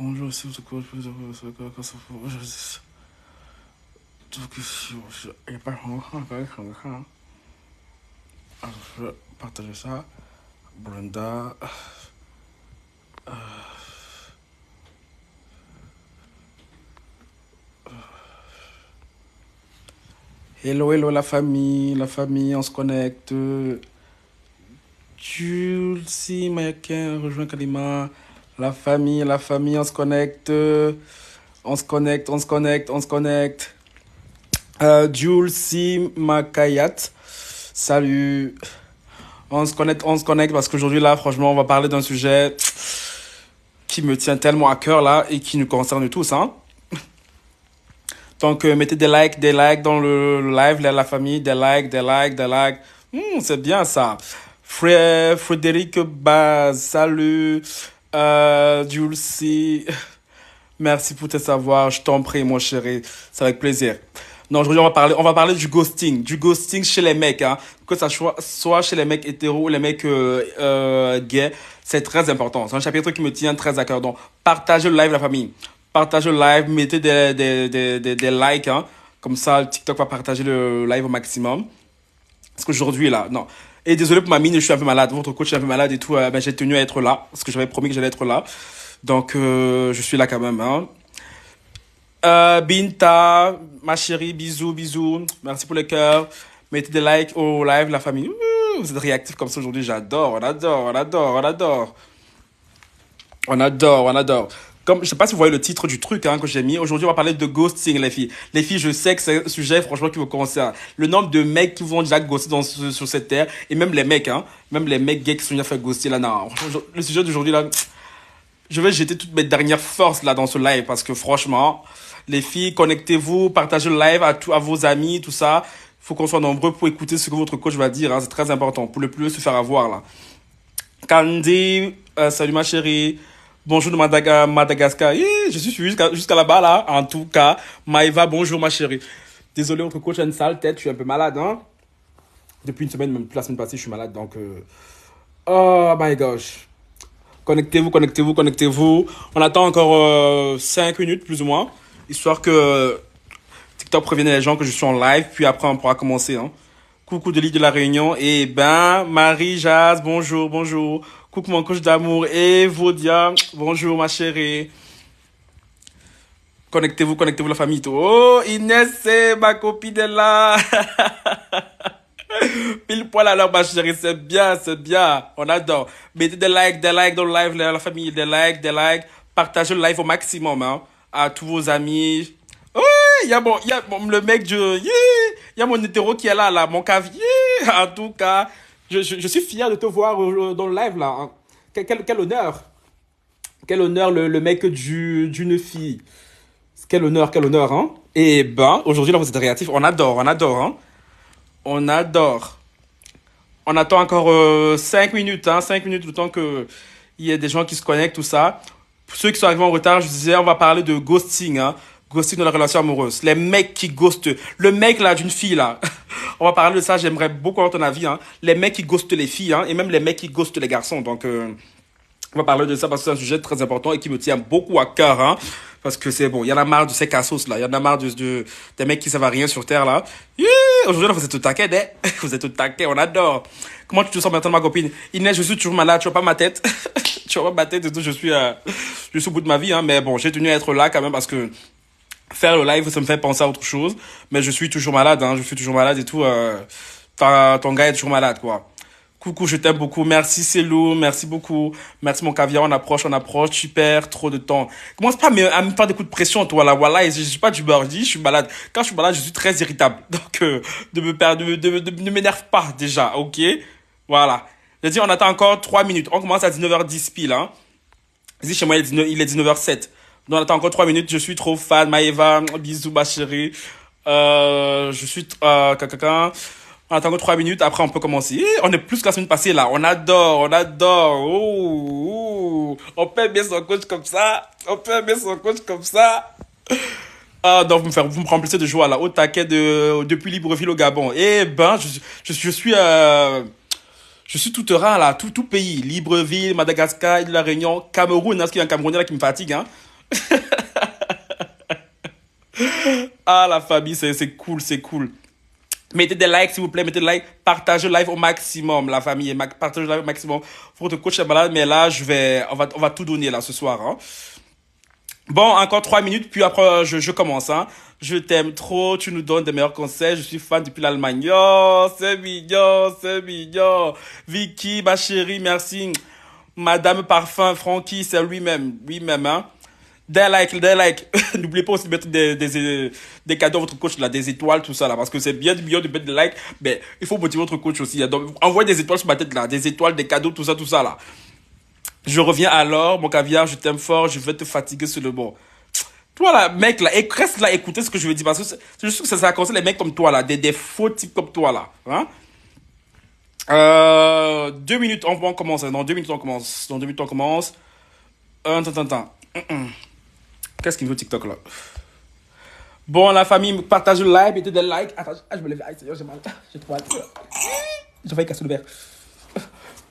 Bonjour, c'est votre coach, vous avez ce que ça fait. Donc, si il n'y a pas de alors, je vais partager ça. Brenda. Hello, hello, la famille, on se connecte. Julcie, Mayakin, rejoint Kalima. La famille, on se connecte. On se connecte, on se connecte, on se connecte. Julcie Makayat. Salut. On se connecte parce qu'aujourd'hui, là, franchement, on va parler d'un sujet qui me tient tellement à cœur, là, et qui nous concerne tous, hein. Donc, mettez des likes dans le live, la famille, des likes, des likes, des likes. C'est bien ça. Frédéric Baz, salut. Dulcie, merci pour tes savoirs. Je t'en prie, mon chéri. C'est avec plaisir. Non, aujourd'hui, on va parler du ghosting. Du ghosting chez les mecs, hein. Que ça soit chez les mecs hétéros ou les mecs gays. C'est très important. C'est un chapitre qui me tient très à cœur. Donc, partagez le live, la famille. Partagez le live, mettez des likes, hein. Comme ça, TikTok va partager le live au maximum. Parce qu'aujourd'hui, là, non. Et désolé pour ma mine, je suis un peu malade. Votre coach est un peu malade et tout. Ben, j'ai tenu à être là. Parce que j'avais promis que j'allais être là. Donc, je suis là quand même, hein. Binta, ma chérie, bisous, bisous. Merci pour le cœur. Mettez des likes au live, la famille. Vous êtes réactifs comme ça aujourd'hui. J'adore, on adore, on adore, on adore. On adore, on adore. Comme, je sais pas si vous voyez le titre du truc hein, que j'ai mis. Aujourd'hui, on va parler de ghosting, les filles. Les filles, je sais que c'est un sujet, franchement, qui vous concerne. Le nombre de mecs qui vous ont déjà ghosté sur cette terre, et même les mecs, hein. Même les mecs gays qui sont déjà fait ghoster, là, non. Le sujet d'aujourd'hui, là, je vais jeter toutes mes dernières forces, là, dans ce live, parce que franchement, les filles, connectez-vous, partagez le live à vos amis, tout ça. Faut qu'on soit nombreux pour écouter ce que votre coach va dire, hein. C'est très important, pour le plus se faire avoir, là. Candy, salut ma chérie. Bonjour de Madagascar. Je suis suivi jusqu'à là-bas, là. En tout cas, Maïva, bonjour ma chérie. Désolé, votre coach a une sale tête. Je suis un peu malade, hein. Depuis une semaine, même plus la semaine passée, je suis malade. Donc, oh my gosh. Connectez-vous, connectez-vous, connectez-vous. On attend encore 5 minutes, plus ou moins. Histoire que TikTok prévienne les gens que je suis en live. Puis après, on pourra commencer, hein. Coucou de l'île de la Réunion. Et ben, Marie, Jazz, bonjour, bonjour. Coucou mon coach d'amour. Et Vodia, bonjour ma chérie. Connectez-vous, connectez-vous la famille. Oh, Inès, c'est ma copine est là. Pile poil alors ma chérie, c'est bien, c'est bien. On adore. Mettez des likes dans le live, la famille, des likes, des likes. Partagez le live au maximum, hein, à tous vos amis. Oh, le mec il y a mon hétéro qui est là, là, mon cavier. En tout cas, je suis fier de te voir dans le live, là, hein. Quel honneur. Quel honneur, le mec d'une fille. Quel honneur, hein. Et ben, aujourd'hui, là, vous êtes réactifs. On adore, hein. On adore. On attend encore 5 minutes, hein, 5 minutes, le temps que il y ait des gens qui se connectent, tout ça. Pour ceux qui sont arrivés en retard, je disais, on va parler de ghosting, hein. Ghosting dans la relation amoureuse. Les mecs qui ghostent. Le mec, là, d'une fille, là. On va parler de ça, j'aimerais beaucoup avoir ton avis, hein. Les mecs qui ghostent les filles, hein, et même les mecs qui ghostent les garçons. Donc, on va parler de ça parce que c'est un sujet très important et qui me tient beaucoup à cœur, hein. Parce que c'est bon, il y en a marre de ces cassos, là. Il y en a marre des mecs qui savent à rien sur Terre, là. Aujourd'hui, là, vous êtes au taquet, vous êtes au taquet, on adore. Comment tu te sens maintenant, ma copine? Inès, je suis toujours malade, tu vois pas ma tête? Tu vois pas ma tête et tout, je suis au bout de ma vie, hein. Mais bon, j'ai tenu à être là quand même parce que faire le live, ça me fait penser à autre chose. Mais je suis toujours malade, hein. Je suis toujours malade et tout. Ton gars est toujours malade, quoi. Coucou, je t'aime beaucoup. Merci, Célou. Merci beaucoup. Merci, mon caviar. On approche. Tu perds trop de temps. Commence pas à me faire des coups de pression, toi, là. Voilà. Je suis pas du beurre. Je suis malade. Quand je suis malade, je suis très irritable. Donc, ne m'énerve pas, déjà. OK? Voilà. J'ai dit, on attend encore 3 minutes. On commence à 19h10 pile, hein. Ici, chez moi, il est 19h07. Donc, on attend encore 3 minutes. Je suis trop fan. Maëva, bisous, ma chérie. Je suis, on attend que 3 minutes, après on peut commencer. On est plus que la semaine passée là. On adore, on adore. Oh, oh. On peut aimer son coach comme ça. On peut aimer son coach comme ça. Ah, donc vous me remplissez de joie là. Au taquet depuis Libreville au Gabon. Eh ben, je suis tout terrain là, tout pays. Libreville, Madagascar, île de la Réunion, Cameroun, hein, parce qu'il y a un Camerounais là qui me fatigue, hein. Ah, la famille, c'est cool, c'est cool. Mettez des likes, s'il vous plaît, mettez des likes. Partagez le live au maximum, la famille. Partagez le live au maximum. Votre coach est malade, mais là, on va tout donner, là, ce soir, hein. Bon, encore 3 minutes, puis après, je commence, hein. Je t'aime trop, tu nous donnes des meilleurs conseils. Je suis fan depuis l'Allemagne. Oh, c'est mignon, c'est mignon. Vicky, ma chérie, merci. Madame Parfum, Francky, c'est lui-même, hein. Des likes. N'oubliez pas aussi de mettre des cadeaux à votre coach, là, des étoiles, tout ça, là, parce que c'est bien du mieux de mettre des likes, mais il faut motiver votre coach aussi, hein. Donc, envoyez des étoiles sur ma tête, là, des étoiles, des cadeaux, tout ça, là. Je reviens alors, mon caviar, je t'aime fort, je vais te fatiguer sur le bon. Toi, là, mec, là, reste là, écoutez ce que je veux dire, parce que c'est juste que ça concerne les mecs comme toi, là, des faux types comme toi, là, hein. 2 minutes, on commence, hein. Dans 2 minutes, on commence. Dans 2 minutes, on commence. Attends. Qu'est-ce qu'il veut TikTok là? Bon, la famille, partage le live, mettez des likes. Attends, je me lève. Aïe, Seigneur, j'ai mal. J'ai trop mal. J'ai failli casser le verre. Vous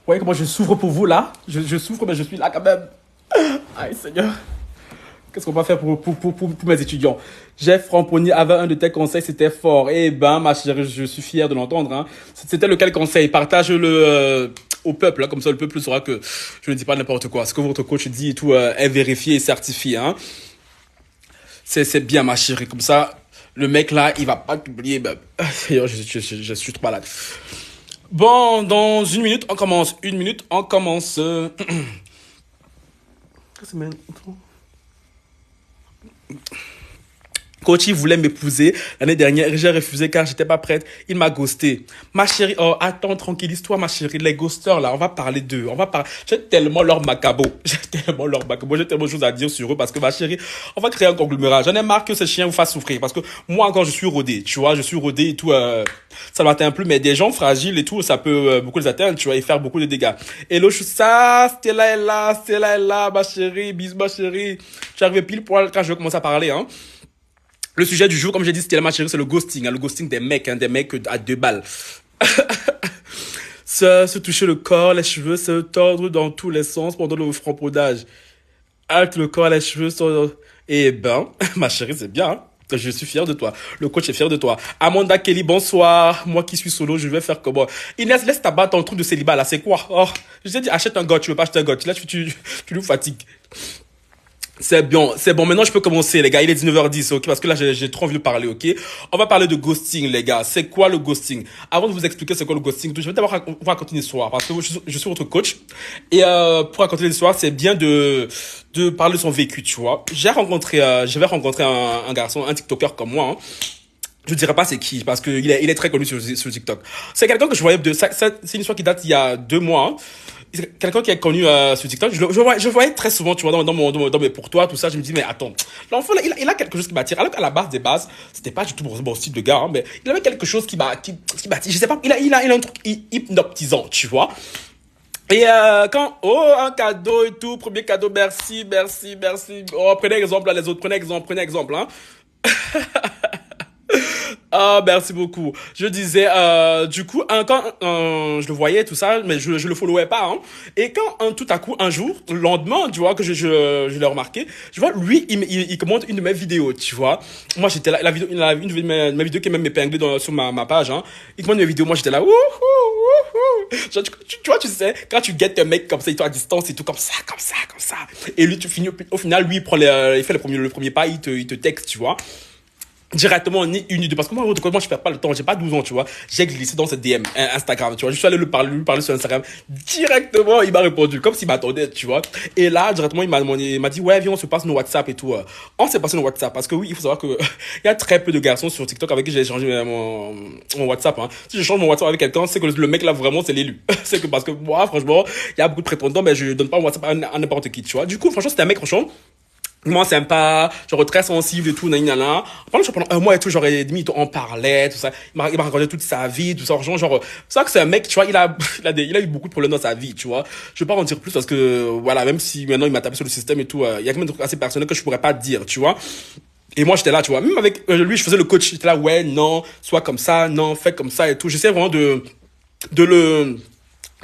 voyez comment je souffre pour vous là? Je souffre, mais je suis là quand même. Aïe, Seigneur. Qu'est-ce qu'on va faire pour mes étudiants? Jeff Ramponi avait un de tes conseils, c'était fort. Eh ben, ma chérie, je suis fier de l'entendre, hein. C'était lequel conseil? Partage-le au peuple, hein, comme ça le peuple saura que je ne dis pas n'importe quoi. Ce que votre coach dit et tout est vérifié et certifié, hein. C'est bien, ma chérie. Comme ça, le mec là, il va pas t'oublier. Ben, je suis trop malade. Bon, dans 1 minute, on commence. 1 minute, on commence. Qu'est-ce que c'est, Coach, il voulait m'épouser l'année dernière. J'ai refusé car j'étais pas prête. Il m'a ghosté. Ma chérie, oh, attends, tranquillise-toi, ma chérie. Les ghosters, là, on va parler d'eux. J'ai tellement leur macabo. J'ai tellement de choses à dire sur eux parce que, ma chérie, on va créer un conglomérat. J'en ai marre que ces chiens vous fassent souffrir parce que moi, encore, je suis rodé. Tu vois, je suis rodé et tout, ça m'atteint un peu, mais des gens fragiles et tout, ça peut beaucoup les atteindre, tu vois, et faire beaucoup de dégâts. Hello, Stella est là, ma chérie. Bisous, ma chérie. Tu arrives pile poil quand je vais commencer à parler, hein. Le sujet du jour, comme j'ai dit, c'était la chérie, c'est le ghosting, hein, le ghosting des mecs, hein, des mecs à 2 balles. Se toucher le corps, les cheveux, se tordre dans tous les sens pendant le frapponnage. Avec le corps, les cheveux sont... Eh ben, ma chérie, c'est bien, hein. Je suis fier de toi. Le coach est fier de toi. Amanda Kelly, bonsoir. Moi qui suis solo, je vais faire comment? Inès, laisse t'abattre ton truc de célibat là. C'est quoi? Oh, je t'ai dit, achète un gars. Tu veux pas acheter un gars. Là, tu nous fatigues. C'est bon, c'est bon. Maintenant, je peux commencer, les gars. Il est 19h10, ok? Parce que là, j'ai trop envie de parler, ok? On va parler de ghosting, les gars. C'est quoi le ghosting? Avant de vous expliquer c'est quoi le ghosting, je vais d'abord vous raconter une histoire. Parce que je suis votre coach. Et pour raconter l'histoire, c'est bien de parler de son vécu, tu vois. Je vais rencontrer un garçon, un TikToker comme moi, hein. Je dirais pas c'est qui, parce qu'il est très connu sur TikTok. C'est quelqu'un que je voyais c'est une histoire qui date il y a 2 mois, hein. C'est quelqu'un qui est connu sur TikTok. Je voyais très souvent, tu vois, dans mes pour toi, tout ça. Je me dis, mais attends, l'enfant, là, il a quelque chose qui m'attire. Alors qu'à la base des bases, c'était pas du tout mon style de gars, hein, mais il avait quelque chose qui m'attire. Je sais pas, il a un truc hypnotisant, tu vois. Et un cadeau et tout, premier cadeau, merci. Oh, prenez exemple, là, les autres, prenez exemple, hein. Ah, merci beaucoup. Je disais, du coup, quand je le voyais, tout ça, mais je le followais pas, hein. Et quand, tout à coup, un jour, le lendemain, tu vois, que je l'ai remarqué, je vois, lui, il commente une de mes vidéos, tu vois. Moi, j'étais là, une de mes vidéos qui est même épinglée sur ma page, hein. Il commente mes vidéos, moi, j'étais là, wouhou, wouhou. Genre, tu vois, tu sais, quand tu guettes un mec comme ça, il est à distance et tout, comme ça. Et lui, au final, lui, il fait le premier pas, il te texte, tu vois. Directement ni une idée parce que moi je perds pas le temps, j'ai pas 12 ans, tu vois. J'ai glissé dans cette DM Instagram, tu vois. Je suis allé lui parler sur Instagram. Directement il m'a répondu comme s'il m'attendait, tu vois. Et là directement il m'a dit ouais, viens, on se passe nos WhatsApp et tout. On s'est passé nos WhatsApp parce que oui, il faut savoir que il y a très peu de garçons sur TikTok avec qui j'ai échangé mon WhatsApp, hein. Si je change mon WhatsApp avec quelqu'un, c'est que le mec là vraiment c'est l'élu. C'est que parce que moi franchement, il y a beaucoup de prétendants, mais je donne pas mon WhatsApp à n'importe qui, tu vois. Du coup, franchement, c'était un mec franchement moi sympa, genre très sensible et tout, nanana. Pendant un mois et tout, genre, et demi, on parlait, tout ça. Il m'a raconté toute sa vie, tout ça. Genre, c'est ça que c'est un mec, tu vois, il a eu beaucoup de problèmes dans sa vie, tu vois. Je vais pas en dire plus parce que, voilà, même si maintenant il m'a tapé sur le système et tout, il y a quand même des trucs assez personnels que je pourrais pas dire, tu vois. Et moi, j'étais là, tu vois. Même avec lui, je faisais le coach. J'étais là, ouais, non, sois comme ça, non, fais comme ça et tout. J'essaie vraiment de le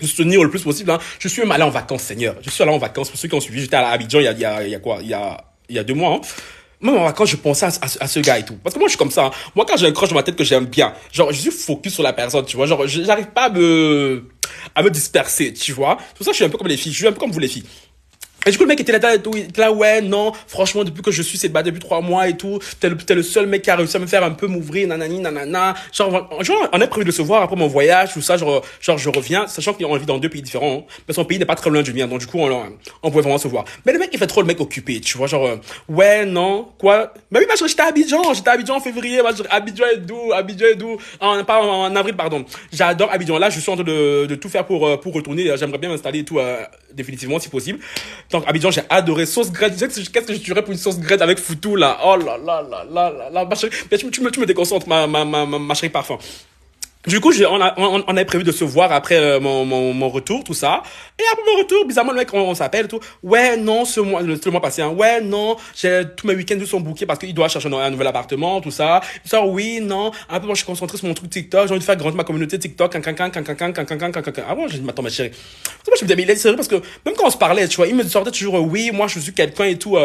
soutenir le plus possible, hein. Je suis même allé en vacances, Seigneur. Je suis allé en vacances. Pour ceux qui ont suivi, j'étais à Abidjan il y a quoi? Il y a il y a 2 mois, hein. Même en vacances, je pensais à ce gars et tout. Parce que moi, je suis comme ça, hein. Moi, quand j'ai un crush dans ma tête que j'aime bien, genre, je suis focus sur la personne, tu vois. Genre, j'arrive pas à me disperser, tu vois. C'est pour ça que je suis un peu comme les filles. Je suis un peu comme vous, les filles. Et du coup, le mec était là et tout, il était là, ouais, non, franchement, depuis que je suis célibataire depuis 3 mois et tout, t'es le seul mec qui a réussi à me faire un peu m'ouvrir, nanani, nanana. Genre, on a prévu de se voir après mon voyage, tout ça, genre, je reviens, sachant qu'on vit dans 2 pays différents, hein, mais son pays n'est pas très loin du mien, donc du coup, on pouvait vraiment se voir. Mais le mec, il fait trop le mec occupé, tu vois, genre, ouais, non, quoi. Mais oui, ma chérie, j'étais à Abidjan en février, ma chérie, Abidjan est doux, pas en avril, pardon. J'adore Abidjan, là, je suis en train de tout faire pour retourner, j'aimerais bien m'installer et tout, définitivement, si possible. Donc, Abidjan, j'ai adoré. Sauce graine. Qu'est-ce que je tuerais pour une sauce graine avec foutou, là? Oh là là là là là là. Ma chérie, mais tu me déconcentres, ma chérie parfum. Du coup, on avait prévu de se voir après mon retour, tout ça. Et après mon retour, bizarrement, le mec, on s'appelle et tout. Ouais, non, le mois passé, hein. Ouais, non, tous mes week-ends sont bookés parce qu'il doit chercher un nouvel appartement, tout ça. Il sort, oui, non. Un peu, moi, je suis concentré sur mon truc TikTok. J'ai envie de faire grandir ma communauté TikTok. Ah bon, j'ai dit, attends, ma chérie. Moi, je me disais, mais il est sérieux parce que même quand on se parlait, tu vois, il me sortait toujours, oui, moi, je suis quelqu'un et tout,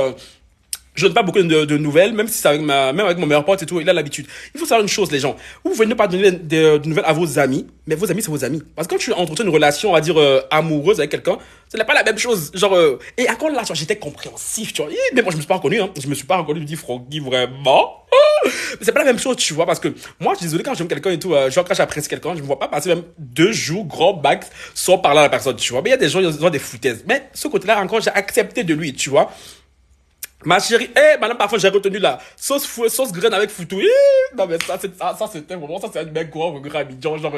je donne pas beaucoup de nouvelles, même si c'est même avec mon meilleur pote et tout, il a l'habitude. Il faut savoir une chose, les gens. Vous venez pas donner de nouvelles à vos amis, mais vos amis, c'est vos amis. Parce que quand tu entretiens une relation, on va dire, amoureuse avec quelqu'un, ce n'est pas la même chose. Genre, et encore là, tu vois, j'étais compréhensif, tu vois. Mais moi, je me suis pas reconnu, hein. Je me suis pas reconnu, je me dis, Froggy, vraiment? Mais c'est pas la même chose, tu vois, parce que moi, je suis désolé quand j'aime quelqu'un et tout, genre quand j'apprécie quelqu'un, je me vois pas passer même 2 jours, grand max, sans parler à la personne, tu vois. Mais il y a des gens, ils ont des foutaises. Mais ce côté-là, encore, j'ai accepté de lui, tu vois. Ma chérie, madame, parfois j'ai retenu la sauce graine avec foutou. Non, mais ça, c'était vraiment, ça, c'est un mec gros, gros Abidjan, genre,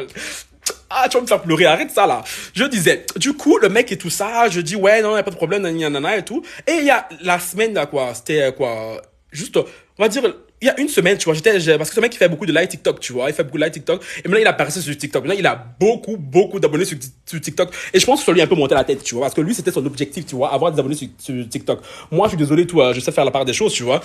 tu vas me faire pleurer, arrête ça, là. Je disais, du coup, le mec et tout ça, je dis, ouais, non, y a pas de problème, nanana, et tout. Et il y a la semaine, là, quoi, c'était, quoi, juste, on va dire, il y a une semaine, tu vois, parce que ce mec, il fait beaucoup de live TikTok, tu vois, il fait beaucoup de live TikTok, et maintenant, il a apparaissé sur TikTok. Maintenant, il a beaucoup, beaucoup d'abonnés sur TikTok. Et je pense que ça lui a un peu monté la tête, tu vois, parce que lui, c'était son objectif, tu vois, avoir des abonnés sur TikTok. Moi, je suis désolé, tout, je sais faire la part des choses, tu vois.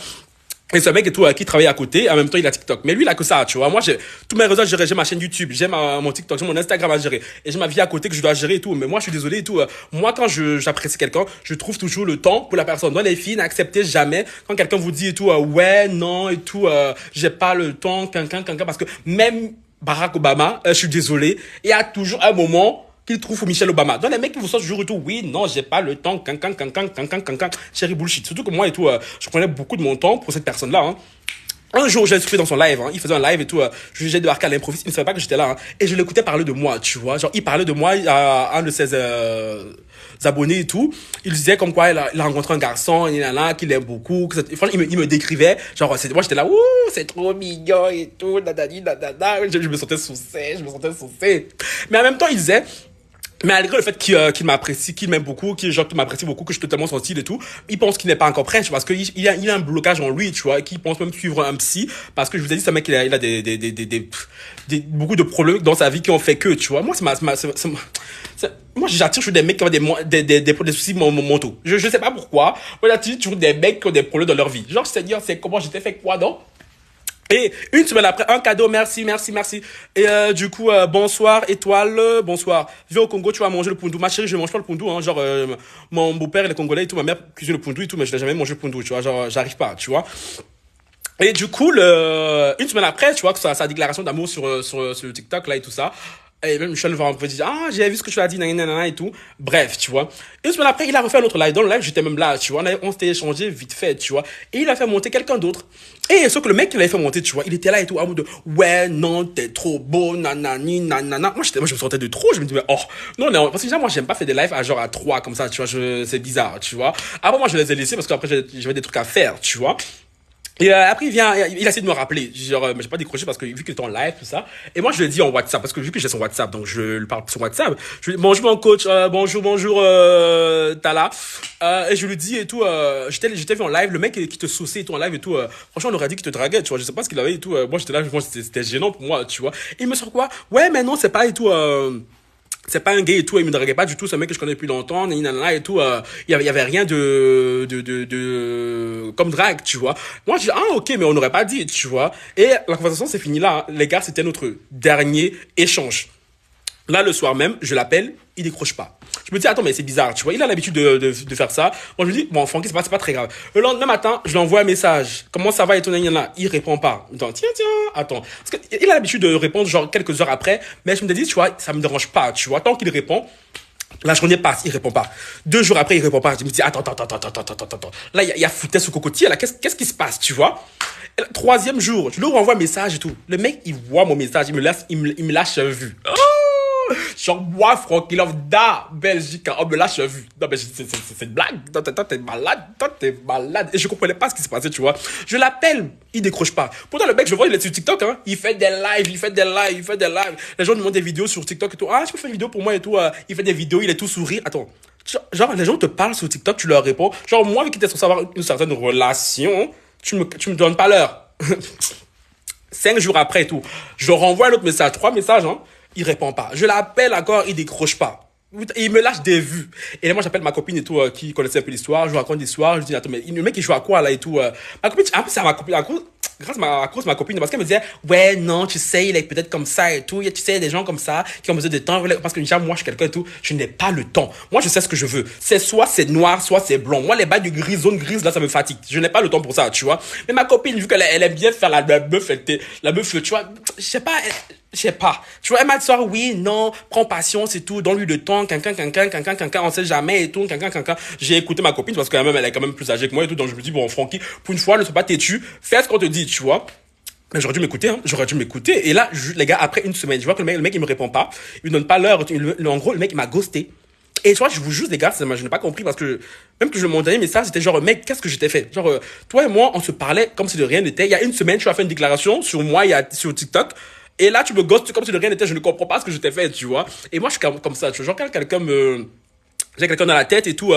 Et ce mec et tout, qui travaille à côté, en même temps, il a TikTok. Mais lui, il a que ça, tu vois. Moi, tous mes réseaux à gérer, j'ai ma chaîne YouTube, j'ai mon TikTok, j'ai mon Instagram à gérer. Et j'ai ma vie à côté que je dois gérer et tout. Mais moi, je suis désolé et tout. Moi, quand j'apprécie quelqu'un, je trouve toujours le temps pour la personne. Dans les filles, n'acceptez jamais quand quelqu'un vous dit et tout, ouais, non, et tout, j'ai pas le temps, parce que même Barack Obama, je suis désolé, il y a toujours un moment, qu'il trouve Michelle Obama. Donc les mecs qui vous sortent toujours et tout, oui, non, j'ai pas le temps, chérie bullshit. Surtout que moi et tout, je prenais beaucoup de mon temps pour cette personne-là, hein. Un jour, j'ai écouté dans son live, hein, il faisait un live et tout, j'ai débarqué à l'improviste, il ne savait pas que j'étais là, hein, et je l'écoutais parler de moi, tu vois, genre, il parlait de moi à un de ses abonnés et tout, il disait comme quoi il a rencontré un garçon, qu'il aime beaucoup, franchement, il me décrivait, genre, moi j'étais là, ouh, c'est trop mignon et tout, dadani, dadada, je me sentais saucé, mais en même temps, il disait, malgré le fait qu'il m'apprécie, qu'il m'aime beaucoup, qu'il m'apprécie beaucoup, que je suis totalement son style et tout, il pense qu'il n'est pas encore prêt, tu vois, parce qu'il a un blocage en lui, tu vois, et qu'il pense même suivre un psy, parce que je vous ai dit, ce mec, il a beaucoup de problèmes dans sa vie qui ont fait que, tu vois. Moi, moi, j'attire toujours des mecs qui ont des soucis mentaux. Je sais pas pourquoi. Moi, j'attire toujours des mecs qui ont des problèmes dans leur vie. Genre, c'est-à-dire, c'est comment j'étais fait quoi, non? Et une semaine après, un cadeau, merci. Et du coup, bonsoir, étoile, bonsoir. Viens au Congo, tu vas manger le pundu. Ma chérie, je mange pas le pundu, hein. Genre, mon beau-père, il est congolais et tout, ma mère cuisine le pundu et tout, mais je n'ai jamais mangé le pundu, tu vois. Genre, j'arrive pas, tu vois. Et du coup, une semaine après, tu vois, que sa déclaration d'amour sur le TikTok, là, et tout ça. Et même Michel va me dire, j'ai vu ce que tu as dit, nanana, et tout. Bref, tu vois. Une semaine après, il a refait un autre live. Dans le live, j'étais même là, tu vois. On s'était échangé vite fait, tu vois. Et il a fait monter quelqu'un d'autre. Et sauf que le mec qui l'avait fait monter, tu vois, il était là et tout, à bout de, ouais, non, t'es trop beau, nanani, nanana. Moi, je me sentais de trop. Je me disais, oh, non, non, parce que déjà, moi, j'aime pas faire des lives à 3 comme ça, tu vois. C'est bizarre, tu vois. Après, moi, je les ai laissés parce qu'après, j'avais des trucs à faire, tu vois. Et après, il a essayé de me rappeler. Genre, mais j'ai pas décroché parce que vu qu'il était en live, tout ça. Et moi, je lui ai dit en WhatsApp, parce que vu que j'ai son WhatsApp, donc je lui parle sur WhatsApp. Je lui dis, bonjour mon coach, bonjour, Tala. Et je lui dis et tout, j'étais vu en live, le mec qui te sauçait et tout en live et tout, franchement, on aurait dit qu'il te draguait, tu vois. Je sais pas ce qu'il avait et tout. Moi, j'étais là, c'était gênant pour moi, tu vois. Et il me sort quoi? Ouais, mais non, c'est pas et tout, c'est pas un gay et tout, il me draguait pas du tout, c'est un mec que je connais depuis longtemps, nanana et tout, il y avait rien comme drague, tu vois. Moi, je dis, ok, mais on n'aurait pas dit, tu vois. Et la conversation s'est finie là, hein. Les gars, c'était notre dernier échange. Là, le soir même, je l'appelle, il décroche pas. Je me dis, attends, mais c'est bizarre, tu vois. Il a l'habitude de faire ça. Moi, je me dis, bon, Francky, c'est pas très grave. Le lendemain matin, je lui envoie un message. Comment ça va et ton là? Il répond pas. Donc, tiens, attends. Parce qu'il a l'habitude de répondre, genre, quelques heures après. Mais je me dis, tu vois, ça me dérange pas, tu vois. Tant qu'il répond, la journée passe, il répond pas. 2 jours après, il répond pas. Je me dis, attends. Là, il y a foutaise au cocotier, là. Qu'est-ce qui se passe, tu vois? Et le 3e jour, je lui renvoie un message et tout. Le mec, il voit mon message, il me lâche vue. Oh! Genre, moi, Francky Love, da Belgique, on me lâche vue. Non, mais c'est une blague. Toi, t'es malade. Et je comprenais pas ce qui se passait, tu vois. Je l'appelle, il décroche pas. Pourtant, le mec, je le vois, il est sur TikTok, hein. Il fait des lives. Les gens lui demandent des vidéos sur TikTok et tout. Ah, tu peux faire une vidéo pour moi et tout. Il fait des vidéos, il est tout sourire. Attends. Genre, les gens te parlent sur TikTok, tu leur réponds. Genre, moi, avec qui t'es censé avoir une certaine relation, tu me donnes pas l'heure. 5 jours après et tout. Je renvoie un autre message, 3 messages, hein. Il répond pas. Je l'appelle encore, il décroche pas. Il me lâche des vues. Et là, moi, j'appelle ma copine et tout, qui connaissait un peu l'histoire. Je lui raconte l'histoire. Je lui dis, attends, mais le mec, il joue à quoi, là, et tout. Ma copine, en plus, c'est ma copine, à cause de ma copine, parce qu'elle me disait, ouais, non, tu sais, il est peut-être comme ça et tout. Tu sais, il y a des gens comme ça qui ont besoin de temps. Parce que déjà, moi, je suis quelqu'un et tout. Je n'ai pas le temps. Moi, je sais ce que je veux. C'est soit c'est noir, soit c'est blanc. Moi, les bails de gris, zone grise, là, ça me fatigue. Je n'ai pas le temps pour ça, tu vois. Mais ma copine, vu qu'elle aime bien faire la meuf, tu vois, je sais pas. Tu vois, elle m'a dit, oui, non, prends patience et tout, donne-lui le temps, on sait jamais et tout, J'ai écouté ma copine parce qu'elle même, elle est quand même plus âgée que moi et tout, donc je me dis, bon, Francky, pour une fois, ne sois pas têtu, fais ce qu'on te dit, tu vois. Mais j'aurais dû m'écouter, hein. J'aurais dû m'écouter. Et là, les gars, après une semaine, je vois que le mec, il me répond pas. Il me donne pas l'heure. En gros, le mec, il m'a ghosté. Et tu vois, je vous jure, les gars, je n'ai pas compris parce que, même que mon dernier message, c'était genre, mec, qu'est-ce que je t'ai fait? Genre, toi et moi, on se parlait comme si de rien n'était. Il y a une semaine, tu as fait une déclaration sur moi, sur TikTok. Et là, tu me ghostes comme si de rien n'était. Je ne comprends pas ce que je t'ai fait, tu vois. Et moi, je suis comme ça, tu vois. Genre, j'ai quelqu'un dans la tête et tout,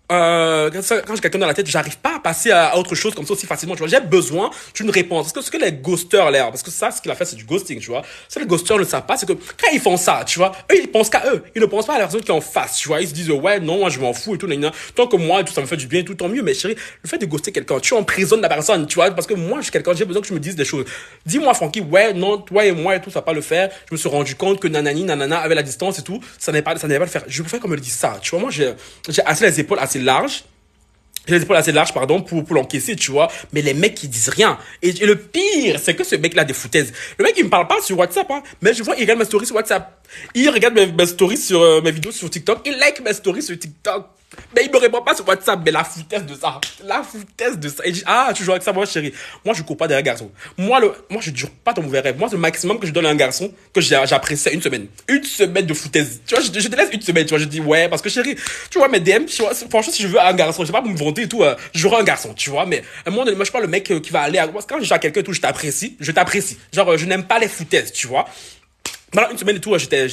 quand j'ai quelqu'un dans la tête, j'arrive pas à passer à autre chose comme ça aussi facilement, tu vois. J'ai besoin d'une réponse. Parce que ce que les ghosters, là, parce que ça, ce qu'il a fait, c'est du ghosting, tu vois. Ce que les ghosters ne savent pas, c'est que quand ils font ça, tu vois, eux, ils pensent qu'à eux. Ils ne pensent pas à la personne qui est en face, tu vois. Ils se disent, ouais, non, moi, je m'en fous et tout, tant que moi, tout ça me fait du bien et tout, tant mieux. Mais chérie, le fait de ghoster quelqu'un, tu emprisonnes la personne, tu vois. Parce que moi, je suis quelqu'un, j'ai besoin que tu me dises des choses. Dis-moi, Francky, ouais, non, toi et moi et tout, ça va pas le faire. Je me suis rendu compte que nanana, avec la distance et tout, ça n'allait pas le faire. Je préfère qu'on me le dise ça, tu vois. Moi, j'ai assez les épaules assez larges. J'ai les épaules assez larges, pardon, pour l'encaisser, tu vois. Mais les mecs, ils disent rien. Et le pire, c'est que ce mec-là a des foutaises. Le mec, il me parle pas sur WhatsApp, hein. Mais je vois, il regarde mes stories sur WhatsApp. Il regarde mes stories sur, mes vidéos sur TikTok. Il like mes stories sur TikTok. Mais il me répond pas sur WhatsApp. Mais la foutaise de ça. Il dit, ah, tu joues avec ça, moi, chérie. Moi, je cours pas derrière un garçon. Moi, je dure pas ton mauvais rêve. Moi, c'est le maximum que je donne à un garçon que j'apprécie, c'est une semaine. Une semaine de foutaise. Tu vois, je te laisse une semaine, tu vois. Je dis, ouais, parce que chérie, tu vois, mes DM, tu vois, franchement, si je veux un garçon, je vais pas me vanter et tout, j'aurai un garçon, tu vois. Mais à un moment donné, moi, je suis pas le mec qui va aller parce que quand je suis à quelqu'un et tout, je t'apprécie. Genre, je n'aime pas les foutaises, tu vois. Pendant une semaine et tout, j'étais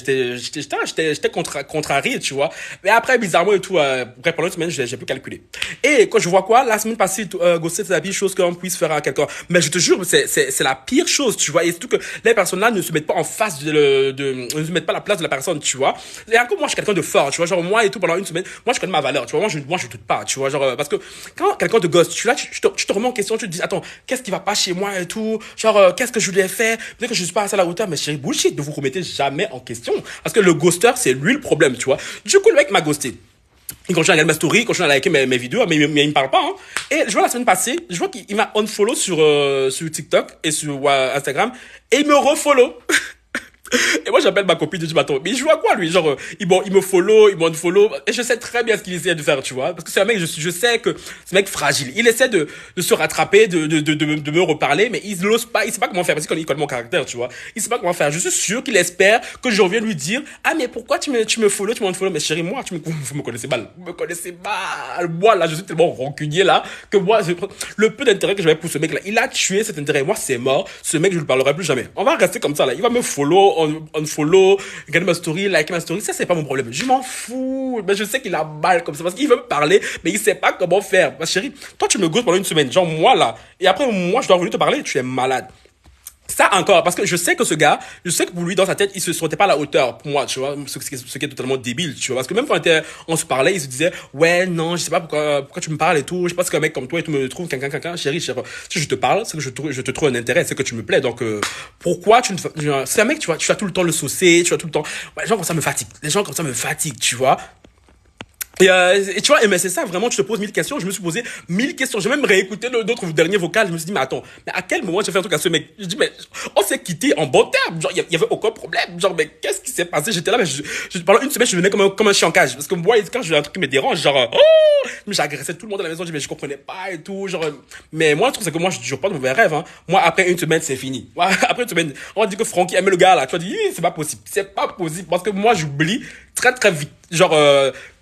contrarié, tu vois. Mais après, bizarrement et tout, bref, pendant une semaine, j'ai pu calculer. Et quand je vois quoi, la semaine passée, ghoster, c'est la pire chose qu'on puisse faire à quelqu'un. Mais je te jure, c'est la pire chose, tu vois. Et surtout que les personnes-là ne se mettent pas en face ne se mettent pas à la place de la personne, tu vois. Et encore, moi, je suis quelqu'un de fort, tu vois. Genre, moi et tout, pendant une semaine, moi, je connais ma valeur, tu vois. Moi, je doute pas, tu vois. Genre, parce que quand quelqu'un te ghost, tu te remets en question, tu te dis, attends, qu'est-ce qui va pas chez moi et tout? Genre, qu'est-ce que je lui ai fait? Peut-être que je suis pas à la hauteur, mais c'est bullshit, ne vous remettez jamais en question. Parce que le ghoster, c'est lui le problème, tu vois. Du coup, le mec m'a ghosté. Il continue à regarder ma story, il continue à liker mes vidéos, mais il me parle pas, hein. Et je vois la semaine passée, je vois qu'il m'a unfollow sur TikTok et sur Instagram, et il me refollow. Et moi, j'appelle ma copine, je dis, attends, mais il joue à quoi, lui? Genre, il me follow, il m'unfollow. Et je sais très bien ce qu'il essaie de faire, tu vois. Parce que c'est un mec, je sais que c'est un mec fragile. Il essaie de se rattraper, de me reparler, mais il n'ose pas, il sait pas comment faire, parce qu'il connaît mon caractère, tu vois. Il sait pas comment faire. Je suis sûr qu'il espère que je revienne lui dire, ah, mais pourquoi tu me follow, tu m'unfollow? Mais chérie, moi, vous me connaissez mal. Vous me connaissez mal. Moi, là, je suis tellement rancunier, là, que moi, le peu d'intérêt que j'avais pour ce mec-là, il a tué cet intérêt. Moi, c'est mort. Ce mec, je ne le parlerai plus jamais. On va rester comme ça, là. Il va me follow, unfollow, regarder ma story, liker ma story, ça c'est pas mon problème. Je m'en fous, mais je sais qu'il a mal comme ça parce qu'il veut me parler, mais il sait pas comment faire. Ma chérie, toi tu me ghostes pendant une semaine, genre moi là, et après moi je dois revenir te parler, tu es malade. Ça encore, parce que je sais que ce gars, je sais que pour lui, dans sa tête, il se sentait pas à la hauteur pour moi, tu vois, ce qui est totalement débile, tu vois, parce que même quand on se parlait, il se disait, ouais, non, je sais pas pourquoi tu me parles et tout, je sais pas ce qu'un mec comme toi et tout me trouve, chérie, si je te parle, c'est que je te trouve un intérêt, c'est que tu me plais, donc, pourquoi tu ne fais, c'est un mec, tu vois, tu vas tout le temps le saucer, tu vas tout le temps, ouais, les gens comme ça me fatiguent, les gens comme ça me fatiguent, tu vois, et tu vois, mais c'est ça, vraiment, tu te poses 1000 questions. Je me suis posé 1000 questions. J'ai même réécouté d'autres derniers vocales. Je me suis dit, mais attends, mais à quel moment j'ai fait un truc à ce mec? Je dis, mais on s'est quitté en bon terme. Genre, il y avait aucun problème. Genre, mais qu'est-ce qui s'est passé? J'étais là, mais pendant une semaine, je venais comme un chien en cage. Parce que moi, quand j'ai un truc qui me dérange, genre, oh! Mais j'agressais tout le monde à la maison. Je dis, mais je comprenais pas et tout. Genre, mais moi, le truc, c'est que moi, je ne jure pas de mauvais rêves, hein. Moi, après une semaine, c'est fini. Moi, après une semaine, on dit que Francky aimait le gars, là. Tu vois, dis, c'est pas possible. C'est pas possible. Parce que moi, j'oublie très, très vite. Genre,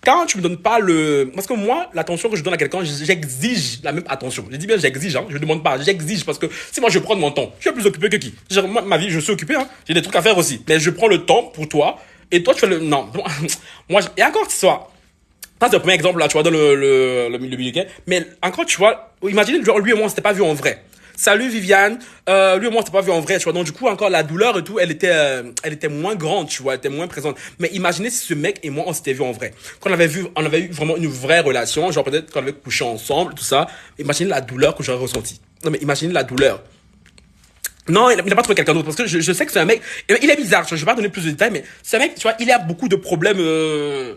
quand tu me donnes pas le... Parce que moi, l'attention que je donne à quelqu'un, j'exige la même attention. Je dis bien j'exige, hein. Je demande pas, j'exige. Parce que si moi je prends mon temps, je suis plus occupé que qui? Genre, moi, ma vie, je suis occupé, hein. J'ai des trucs à faire aussi. Mais je prends le temps pour toi. Et toi, tu fais le... Non. Moi, et encore, tu vois... Ça, c'est le premier exemple, là, tu vois, dans le Billiquet. Mais encore, tu vois, imaginez, genre, lui et moi, on s'était pas vu en vrai. Salut Viviane, lui et moi on s'était pas vu en vrai, tu vois, donc du coup encore la douleur et tout, elle était moins grande, tu vois, elle était moins présente. Mais imaginez si ce mec et moi on s'était vu en vrai, quand on avait eu vraiment une vraie relation, genre peut-être qu'on avait couché ensemble, tout ça. Imaginez la douleur que j'aurais ressentie. Non mais imaginez la douleur. Non, il n'a pas trouvé quelqu'un d'autre parce que je sais que c'est un mec, il est bizarre, je vais pas donner plus de détails, mais c'est un mec, tu vois, il a beaucoup de problèmes.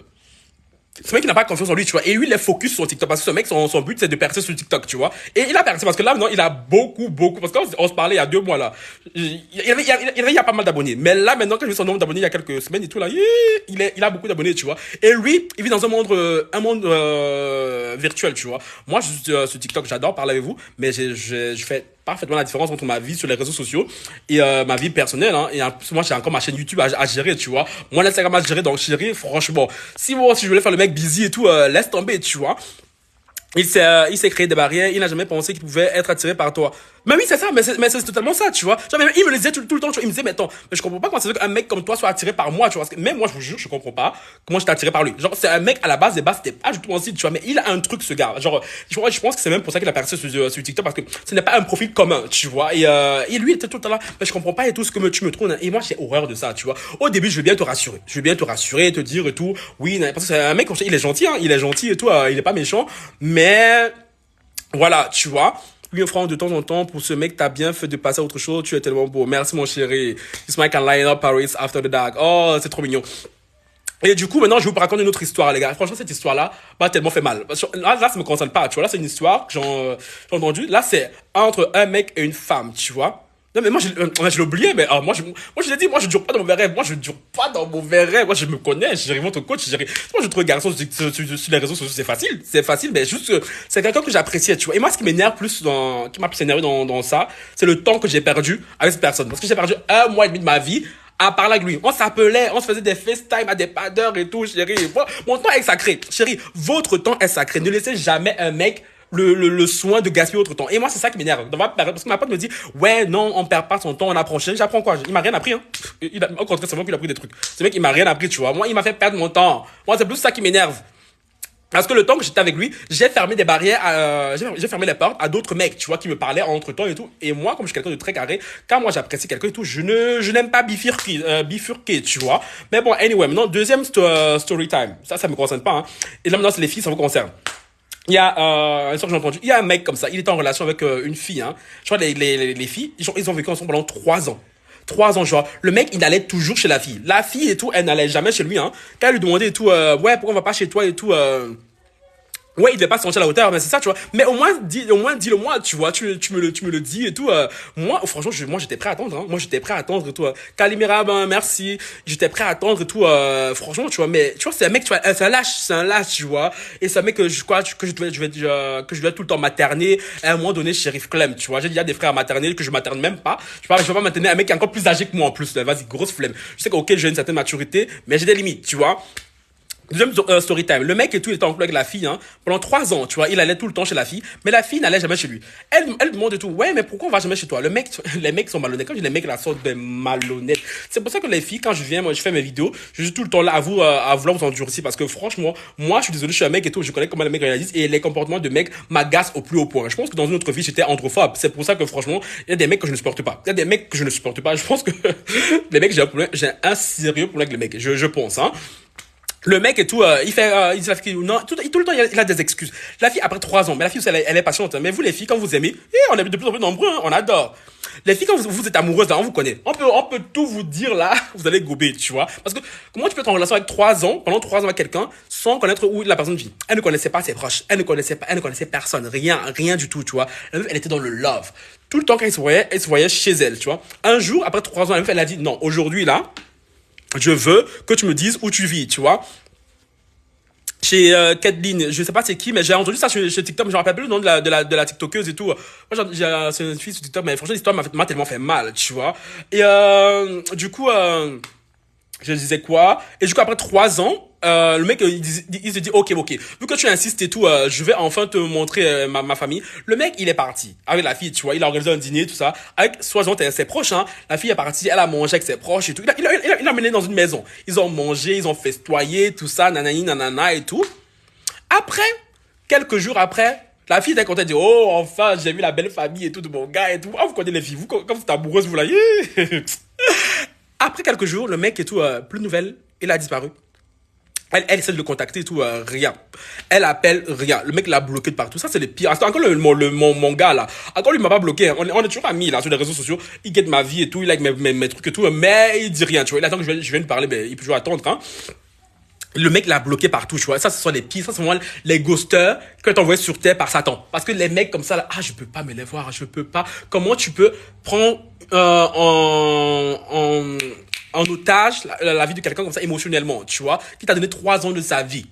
Ce mec, il n'a pas confiance en lui, tu vois. Et lui, il est focus sur TikTok. Parce que ce mec, son but, c'est de percer sur TikTok, tu vois. Et il a percé parce que là, maintenant, il a beaucoup. Parce qu'on se parlait il y a 2 mois, là. Il y a pas mal d'abonnés. Mais là, maintenant, quand j'ai vu son nombre d'abonnés il y a quelques semaines et tout, là, il a beaucoup d'abonnés, tu vois. Et lui, il vit dans un monde virtuel, tu vois. Moi, je suis sur TikTok, j'adore parler avec vous. Mais je fais parfaitement la différence entre ma vie sur les réseaux sociaux et ma vie personnelle, hein. Et en plus, moi j'ai encore ma chaîne YouTube à gérer, tu vois. Moi l'Instagram à gérer, donc chérie, franchement, si moi si je voulais faire le mec busy et tout, laisse tomber, tu vois. Il s'est créé des barrières, il n'a jamais pensé qu'il pouvait être attiré par toi. Mais oui, c'est ça, mais c'est totalement ça, tu vois. Genre, mais il me le disait tout le temps, tu vois, il me disait, mais attends, mais je comprends pas comment c'est qu'un mec comme toi soit attiré par moi, tu vois. Parce que même moi, je vous jure, je comprends pas comment j'étais attiré par lui. Genre, c'est un mec à la base des bases, c'était pas du tout mon style, tu vois, mais il a un truc, ce gars. Genre, je pense que c'est même pour ça qu'il a percé sur TikTok, parce que ce n'est pas un profil commun, tu vois. Et lui, il était tout le temps là, mais je comprends pas et tout ce que tu me trouves. Et moi, j'ai horreur de ça, tu vois. Au début, je vais bien te rassurer. Je vais bien te rassurer, te dire et tout. Oui, parce que c'est un mec, il est gentil, hein, il est gentil et tout, il est pas méchant, mais, voilà, tu vois. Lui offrant de temps en temps pour ce mec, t'as bien fait de passer à autre chose, tu es tellement beau. Merci mon chéri. This man can line up Paris after the dark. Oh, c'est trop mignon. Et du coup, maintenant, je vais vous raconter une autre histoire, les gars. Franchement, cette histoire-là m'a tellement fait mal. Parce que là, ça me concerne pas, tu vois. Là, c'est une histoire que j'ai entendue. Là, c'est entre un mec et une femme, tu vois. Non, mais moi, je l'ai oublié, mais moi, je l'ai dit, moi, je dure pas dans mon mauvais rêve. Moi, je dure pas dans mon mauvais rêve. Moi, je me connais, j'ai votre coach, moi, je trouve garçon sur les réseaux sociaux, c'est facile, mais juste, c'est quelqu'un que j'appréciais, tu vois. Et moi, ce qui m'énerve qui m'a plus énervé dans ça, c'est le temps que j'ai perdu avec cette personne. Parce que j'ai perdu 1 mois et demi de ma vie à parler avec lui. On s'appelait, on se faisait des FaceTime à des pas d'heure et tout, chérie. Mon temps est sacré. Chérie, votre temps est sacré. Ne laissez jamais un mec le soin de gaspiller votre temps. Et moi, c'est ça qui m'énerve. Parce que ma pote me dit, ouais, non, on perd pas son temps, on apprend. J'apprends quoi? Il m'a rien appris, hein. Au contraire, c'est moi qui lui a appris des trucs. Ce mec, il m'a rien appris, tu vois. Moi, il m'a fait perdre mon temps. Moi, c'est plus ça qui m'énerve. Parce que le temps que j'étais avec lui, j'ai fermé des barrières, j'ai fermé les portes à d'autres mecs, tu vois, qui me parlaient entre temps et tout. Et moi, comme je suis quelqu'un de très carré, quand moi j'apprécie quelqu'un et tout, je n'aime pas bifurquer, tu vois. Mais bon, anyway, maintenant, deuxième story time. Ça me concerne pas, hein. Et là, maintenant, c'est les filles, ça vous concerne. Il y a, une fois que j'ai entendu, il y a un mec comme ça, il était en relation avec une fille, hein. Je crois les filles, ils ont vécu ensemble pendant 3 ans. 3 ans, genre, le mec, il allait toujours chez la fille. La fille et tout, elle n'allait jamais chez lui, hein. Quand elle lui demandait et tout, ouais, pourquoi on va pas chez toi et tout, ouais, il devait pas se sentir à la hauteur, mais c'est ça, tu vois. Mais au moins, dis-le moi, tu vois, tu me le dis et tout. Moi, franchement, moi, j'étais prêt à attendre, hein. Moi, j'étais prêt à attendre et tout. Calimera, ben, merci. J'étais prêt à attendre et tout. Franchement, tu vois, mais, tu vois, c'est un mec, tu vois, c'est un lâche, tu vois. Et c'est un mec que je dois tout le temps materner. À un moment donné, Shérif Clem, tu vois. J'ai déjà des frères maternels que je materne même pas. Je vais pas materner un mec qui est encore plus âgé que moi en plus. Vas-y, grosse flemme. Je sais que, ok, j'ai une certaine maturité, mais j'ai des limites, tu vois. Deuxième story time. Le mec et tout, il était en couple avec la fille, hein, pendant 3 ans, tu vois. Il allait tout le temps chez la fille, mais la fille n'allait jamais chez lui. Elle demande et tout, ouais, mais pourquoi on va jamais chez toi? Le mec, les mecs sont malhonnêtes. Quand je dis les mecs, la sorte de malhonnête. C'est pour ça que les filles, quand je viens, moi, je fais mes vidéos, je suis tout le temps là à vous, à vouloir vous endurcir parce que franchement, moi, je suis désolé, je suis un mec et tout, je connais comment les mecs réalisent et les comportements de mecs m'agacent au plus haut point. Je pense que dans une autre vie, j'étais androphobe. C'est pour ça que franchement, il y a des mecs que je ne supporte pas. Il y a des mecs que je ne supporte pas. Je pense que les mecs, j'ai un sérieux problème avec les mecs. Je pense, hein. Le mec et tout, il fait, il dit la fille, non, tout le temps, il a des excuses. La fille, après 3 ans, mais la fille, elle est patiente. Mais vous, les filles, quand vous aimez, on est de plus en plus nombreux, hein, on adore. Les filles, quand vous êtes amoureuses, là, on vous connaît. On peut tout vous dire, là, vous allez gober, tu vois. Parce que, comment tu peux être en relation avec 3 ans, pendant 3 ans avec quelqu'un, sans connaître où la personne vit? Elle ne connaissait pas ses proches. Elle ne connaissait personne. Rien du tout, tu vois. La meuf, elle était dans le love. Tout le temps, quand elle se voyait chez elle, tu vois. Un jour, après 3 ans, la meuf, elle a dit, non, aujourd'hui, là, je veux que tu me dises où tu vis, tu vois. Chez Kathleen, je sais pas c'est qui, mais j'ai entendu ça chez TikTok, mais je me rappelle plus le nom de la TikTokeuse et tout. Moi, c'est une fille sur TikTok, mais franchement, l'histoire m'a tellement fait mal, tu vois. Et du coup, je disais quoi? Et du coup, après 3 ans, le mec, il se dit, ok, vu que tu insistes et tout, je vais enfin te montrer ma famille. Le mec, il est parti avec la fille, tu vois, il a organisé un dîner, tout ça, avec soi-disant ses proches, hein. La fille est partie, elle a mangé avec ses proches et tout. Il a amené dans une maison. Ils ont mangé, ils ont festoyé, tout ça, nanani, nanana et tout. Après, quelques jours après, la fille était contente, elle dit, oh, enfin, j'ai vu la belle famille et tout de mon gars et tout. Ah, vous connaissez les filles, vous, quand vous êtes amoureuse, vous la, Après quelques jours, le mec et tout, plus de nouvelles, il a disparu. Elle essaie de le contacter et tout, rien. Elle appelle, rien. Le mec l'a bloqué de partout. Ça, c'est le pire. Encore mon gars, là. Encore lui, il m'a pas bloqué. Hein. On est toujours amis, là, sur les réseaux sociaux. Il guette ma vie et tout. Il like mes trucs et tout. Mais il dit rien, tu vois. Il attend que je vienne parler, mais il peut toujours attendre, hein. Le mec l'a bloqué partout, tu vois. Ça, ce sont les pires. Ça, c'est vraiment les ghosters que t'envoies sur Terre par Satan. Parce que les mecs comme ça, là, je peux pas me les voir, je peux pas. Comment tu peux prendre en otage la vie de quelqu'un comme ça émotionnellement, tu vois, qui t'a donné 3 ans de sa vie.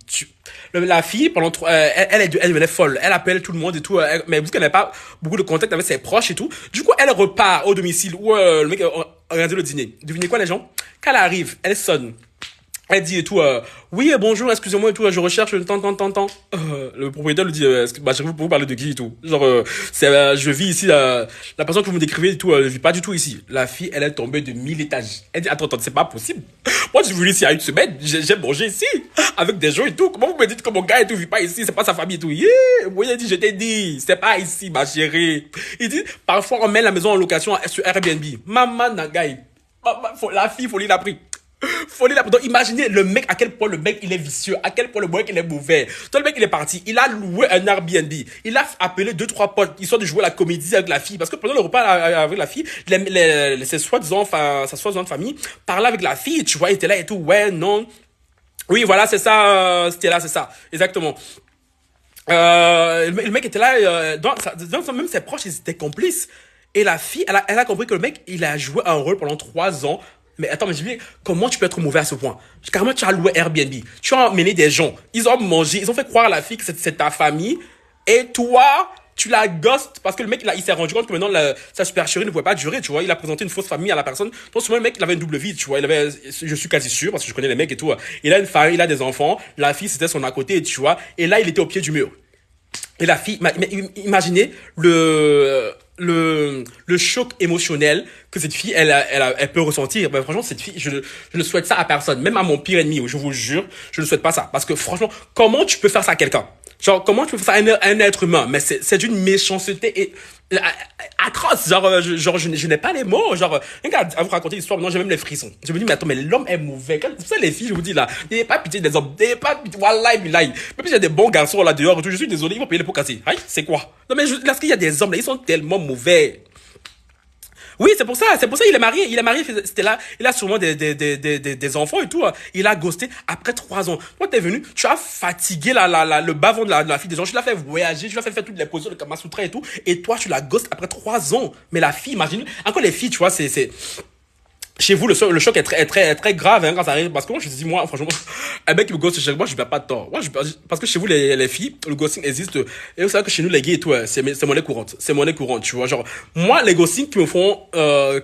La fille, pendant elle devenait folle. Elle appelle tout le monde et tout, mais vu qu'elle n'a pas beaucoup de contact avec ses proches et tout, du coup, elle repart au domicile où le mec a regardé le dîner. Devinez quoi, les gens? Quand elle arrive, elle sonne. Elle dit et tout, oui, bonjour, excusez-moi et tout, je recherche tant. Le propriétaire lui dit, bah, je vais vous parler de qui et tout. Genre, je vis ici, la personne que vous me décrivez et tout, elle vit pas du tout ici. La fille, elle est tombée de 1000 étages. Elle dit, attends, c'est pas possible. Moi, je suis venu ici il y a une semaine, j'ai mangé ici, avec des gens et tout. Comment vous me dites que mon gars et tout vit pas ici, c'est pas sa famille et tout? Oui, il dit, je t'ai dit, c'est pas ici, ma chérie. Il dit, parfois, on met la maison en location sur Airbnb. Maman, Nagaï. La fille, faut lire la prix. Folie là. Donc imaginez le mec, à quel point le mec il est vicieux, à quel point le mec il est mauvais. Donc le mec il est parti, il a loué un Airbnb, il a appelé 2-3 potes histoire de jouer la comédie avec la fille, parce que pendant le repas avec la fille, ses soi-disant sa soi-disant famille parlait avec la fille, tu vois, il était là et tout, ouais, non, oui, voilà, c'est ça, c'était là, c'est ça, exactement. Le mec était là, même ses proches ils étaient complices. Et la fille, elle a compris que le mec il a joué un rôle pendant 3 ans. Mais attends, mais je dis, comment tu peux être mauvais à ce point? Carrément, tu as loué Airbnb. Tu as emmené des gens. Ils ont mangé. Ils ont fait croire à la fille que c'est ta famille. Et toi, tu la ghostes. Parce que le mec, il s'est rendu compte que maintenant, sa supercherie ne pouvait pas durer, tu vois. Il a présenté une fausse famille à la personne. Donc, souvent, le mec, il avait une double vie, tu vois. Je suis quasi sûr, parce que je connais les mecs et tout. Il a une famille, il a des enfants. La fille, c'était son à côté, tu vois. Et là, il était au pied du mur. Et la fille, imaginez le choc émotionnel que cette fille, elle peut ressentir. Ben, franchement, cette fille, je ne souhaite ça à personne. Même à mon pire ennemi, je vous jure, je ne souhaite pas ça. Parce que franchement, comment tu peux faire ça à quelqu'un? Genre, comment tu peux faire ça à un être humain? Mais c'est d'une méchanceté atroce. Genre, je n'ai pas les mots. Genre, regarde, à vous raconter l'histoire, maintenant j'ai même les frissons. Je me dis, mais attends, mais l'homme est mauvais. C'est ça, les filles, je vous dis là, n'ayez pas pitié des hommes. N'ayez pas pitié. Wallahi, billahi. Même si y a des bons garçons là dehors, je suis désolé, ils vont payer les pots cassés. Aïe, c'est quoi? Non, mais parce qu'il y a des hommes là, ils sont tellement mauvais. Oui, c'est pour ça, il est marié, c'était là, il a sûrement des enfants et tout, il a ghosté après 3 ans. Toi, t'es venu, tu as fatigué le bavon de la fille des gens, tu l'as fait voyager, tu l'as fait faire toutes les positions de Kamasutra et tout, et toi, tu la ghostes après 3 ans. Mais la fille, imagine, encore les filles, tu vois, chez vous, le choc est très grave hein, quand ça arrive. Parce que moi, je me dis, moi, franchement, un mec qui me ghost chez moi, je perds pas de temps. Moi, parce que chez vous, les filles, le ghosting existe. Et vous savez que chez nous, les gays et tout, c'est monnaie courante. C'est monnaie courante, tu vois. Genre, moi, les ghostings qui me font,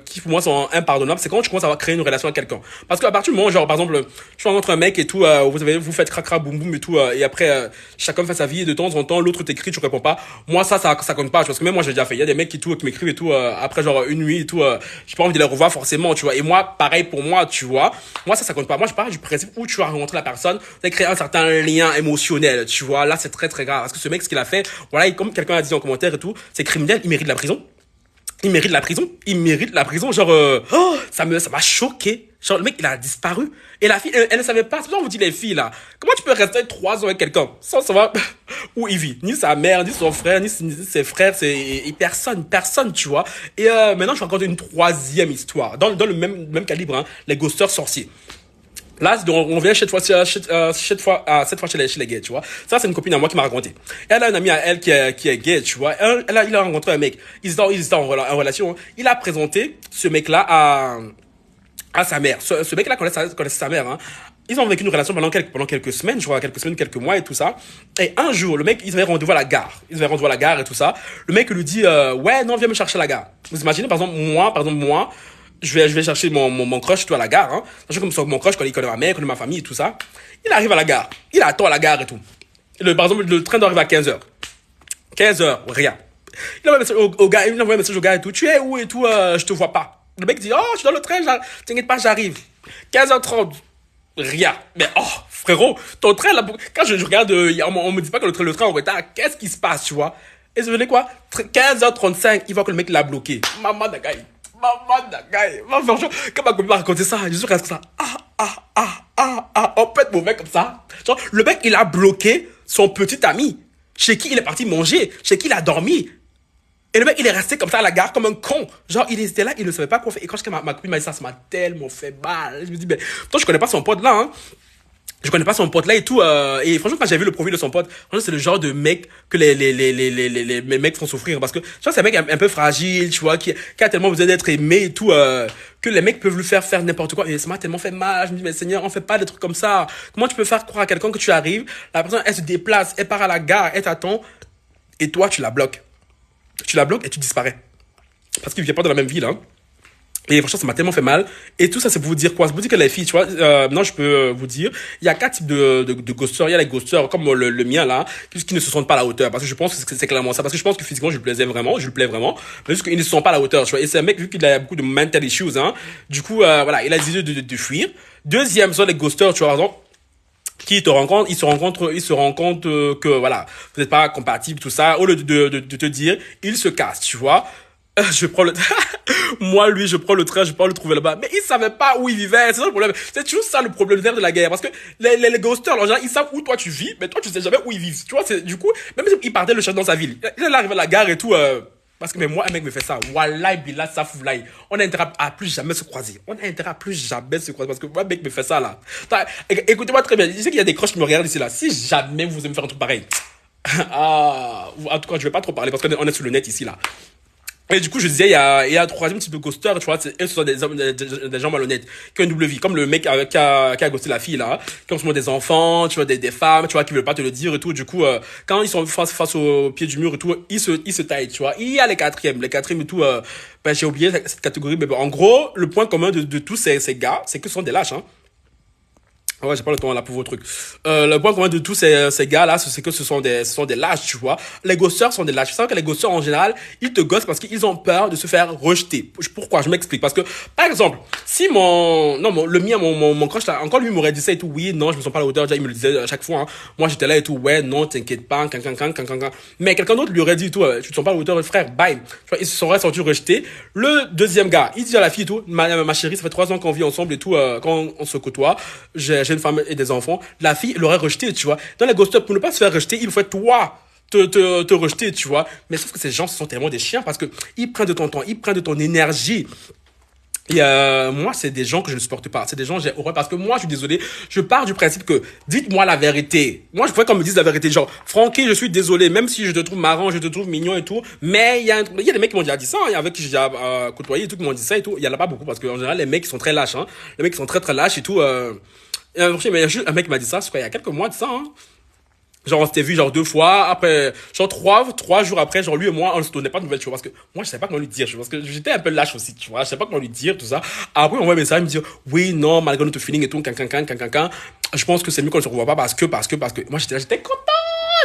qui pour moi sont impardonnables, c'est quand tu commences à créer une relation avec quelqu'un. Parce qu'à partir du moment, genre, par exemple, je rencontre un mec et tout, vous faites cracra, boum boum et tout, et après, chacun fait sa vie, et de temps en temps, l'autre t'écrit, tu réponds pas. Moi, ça compte pas, parce que même moi, j'ai déjà fait. Il y a des mecs qui m'écrivent et tout, après, genre, une nuit et tout, j'ai pas envie de les revoir forcément, tu vois. Et moi, pareil pour moi, tu vois. Moi, ça compte pas. Moi, je parle du principe où tu vas rencontrer la personne, vous allez créer un certain lien émotionnel, tu vois. Là, c'est très, très grave. Parce que ce mec, ce qu'il a fait, voilà, comme quelqu'un a dit en commentaire et tout, c'est criminel, il mérite la prison. Il mérite la prison. Il mérite la prison. Genre, ça m'a choqué. Genre, le mec, il a disparu. Et la fille, elle ne savait pas. C'est pour ça qu'on vous dit, les filles, là. Comment tu peux rester 3 ans avec quelqu'un sans savoir où il vit? Ni sa mère, ni son frère, ni ses frères, et personne, tu vois. Et, maintenant, je raconte une troisième histoire. Dans le même calibre, hein. Les ghosters sorciers. Là, on vient cette fois chez les gays, tu vois. Ça, c'est une copine à moi qui m'a raconté. Elle a une amie à elle qui est gay, tu vois. Il a rencontré un mec. Ils étaient en relation. Il a présenté ce mec-là à sa mère. Ce mec-là connaissait sa mère, hein. Ils ont vécu une relation pendant quelques semaines, je crois, quelques mois et tout ça. Et un jour, le mec, ils avaient rendez-vous à la gare. Et tout ça. Le mec lui dit, ouais, non, viens me chercher à la gare. Vous imaginez, par exemple, moi, je vais chercher mon crush, toi, à la gare, hein. Sachant comme mon crush, quand il connaît ma mère, il connaît ma famille et tout ça. Il arrive à la gare. Il attend à la gare et tout. Par exemple, le train doit arriver à 15h. 15h, rien. Il envoie un message au gars et tout. Tu es où et tout, je te vois pas. Le mec dit, oh, je suis dans le train, t'inquiète pas, j'arrive. 15h30, rien. Mais oh, frérot, ton train là, quand je regarde, on me dit pas que le train est en retard, qu'est-ce qui se passe, tu vois? Et ça venait quoi? 15h35, il voit que le mec l'a bloqué. Maman d'agaï. Franchement, quand ma copine m'a raconté ça, je suis resté comme ça. On peut être mauvais comme ça. Genre, le mec, il a bloqué son petit ami, chez qui il est parti manger, chez qui il a dormi. Et le mec, il est resté comme ça à la gare, comme un con. Genre, il était là, il ne savait pas quoi faire. Et quand ma copine m'a dit ça, ça m'a tellement fait mal. Je me dis, mais, toi, je connais pas son pote là, hein. Je connais pas son pote là et tout. Et franchement, quand j'ai vu le profil de son pote, franchement, c'est le genre de mec que les mecs font souffrir. Parce que, tu vois, c'est un mec un peu fragile, tu vois, qui a tellement besoin d'être aimé et tout, que les mecs peuvent lui faire n'importe quoi. Et ça m'a tellement fait mal. Je me dis, mais Seigneur, on fait pas des trucs comme ça. Comment tu peux faire croire à quelqu'un que tu arrives, la personne, elle se déplace, elle part à la gare, elle t'attend, et toi, tu la bloques. Tu la bloques et tu disparais. Parce qu'il vient pas dans la même ville, hein. Et franchement, ça m'a tellement fait mal. Et tout ça, c'est pour vous dire quoi? C'est pour vous dire que les filles, tu vois, maintenant, je peux vous dire, il y a 4 types de ghosters. Il y a les ghosters comme le mien, là, qui ne se sentent pas à la hauteur. Parce que je pense que c'est clairement ça. Parce que je pense que physiquement, je lui plais vraiment. Mais juste qu'ils ne se sentent pas à la hauteur, tu vois. Et c'est un mec, vu qu'il a beaucoup de mental issues, hein. Du coup, voilà, il a décidé de fuir. Deuxième, sont les ghosters, tu vois, par exemple, qui te rencontrent, ils se rendent compte que, voilà, vous n'êtes pas compatibles, tout ça. Au lieu de te dire, ils se cassent, tu vois. Je prends le moi lui je prends le train, je peux le trouver là-bas, mais ils savaient pas où il vivait. C'est ça le problème, c'est toujours ça le problème de la guerre, parce que les ghosters en général, ils savent où toi tu vis, mais toi tu sais jamais où ils vivent, tu vois. C'est du coup, même s'il partait le chercher dans sa ville, il est arrivé à la gare et tout, parce que mais moi un mec me fait ça, wallahi billah ça foulaï, on a intérêt à plus jamais se croiser, parce que moi un mec me fait ça là. Écoutez-moi très bien, je sais qu'il y a des croches qui me regardent ici là, si jamais vous allez me faire un truc pareil, en tout cas je vais pas trop parler parce qu'on est sur le net ici là. Et du coup, je disais, il y a un troisième type de ghoster, tu vois, ce sont des hommes, des gens malhonnêtes, qui ont une double vie, comme le mec qui a ghosté la fille, là, qui ont souvent des enfants, tu vois, des femmes, tu vois, qui veulent pas te le dire et tout. Du coup, quand ils sont face au pied du mur et tout, ils se taillent, tu vois. Il y a les quatrièmes et tout, ben, j'ai oublié cette catégorie, mais bon, en gros, le point commun de tous ces gars, c'est que ce sont des lâches, hein. Ouais, j'ai pas le temps là pour vos trucs. Le point commun de tous ces gars-là, c'est que ce sont des lâches, tu vois. Les ghosters sont des lâches. Tu sais que les ghosters, en général, ils te ghostent parce qu'ils ont peur de se faire rejeter. Pourquoi? Je m'explique. Parce que, par exemple, si mon crush là, encore lui m'aurait dit ça et tout, oui, non, je me sens pas à la hauteur, déjà, il me le disait à chaque fois, hein. Moi, j'étais là et tout, ouais, non, t'inquiète pas, Mais quelqu'un d'autre lui aurait dit, tout, tu te sens pas à la hauteur, frère, bye. Tu vois, ils se seraient sentis rejetés. Le deuxième gars, il dit à la fille et tout, ma chérie, ça fait 3 ans qu'on vit ensemble et tout, quand on se côtoie, j'ai une femme et des enfants, la fille l'aurait rejeté, tu vois. Dans les ghosters, pour ne pas se faire rejeter, il faut toi te rejeter, tu vois. Mais sauf que ces gens, ce sont tellement des chiens parce que ils prennent de ton temps, ils prennent de ton énergie. Et moi, c'est des gens que je ne supporte pas. C'est des gens, j'ai horreur parce que moi, je suis désolé. Je pars du principe que dites-moi la vérité. Moi, je pourrais qu'on me dise la vérité. Genre, Francky, je suis désolé, même si je te trouve marrant, je te trouve mignon et tout. Mais il y a des mecs qui m'ont déjà dit ça, hein, avec qui j'ai déjà côtoyé et tout, qui m'ont dit ça et tout. Il y en a pas beaucoup parce qu'en général, les mecs, ils sont très lâches. Hein. Les mecs, ils sont très, très lâches et tout. Mais il y a juste un mec qui m'a dit ça, c'est quoi, il y a quelques mois de ça. Hein. Genre, on s'était vu genre 2 fois, après, genre trois jours après, genre lui et moi, on se donnait pas de nouvelles, tu vois, parce que moi, je savais pas comment lui dire, tu vois, parce que j'étais un peu lâche aussi, tu vois, je savais pas comment lui dire, tout ça. Après, on voit un message, il me dit, oui, non, malgré notre feeling et tout, je pense que c'est mieux qu'on se revoit pas parce que, moi, j'étais content.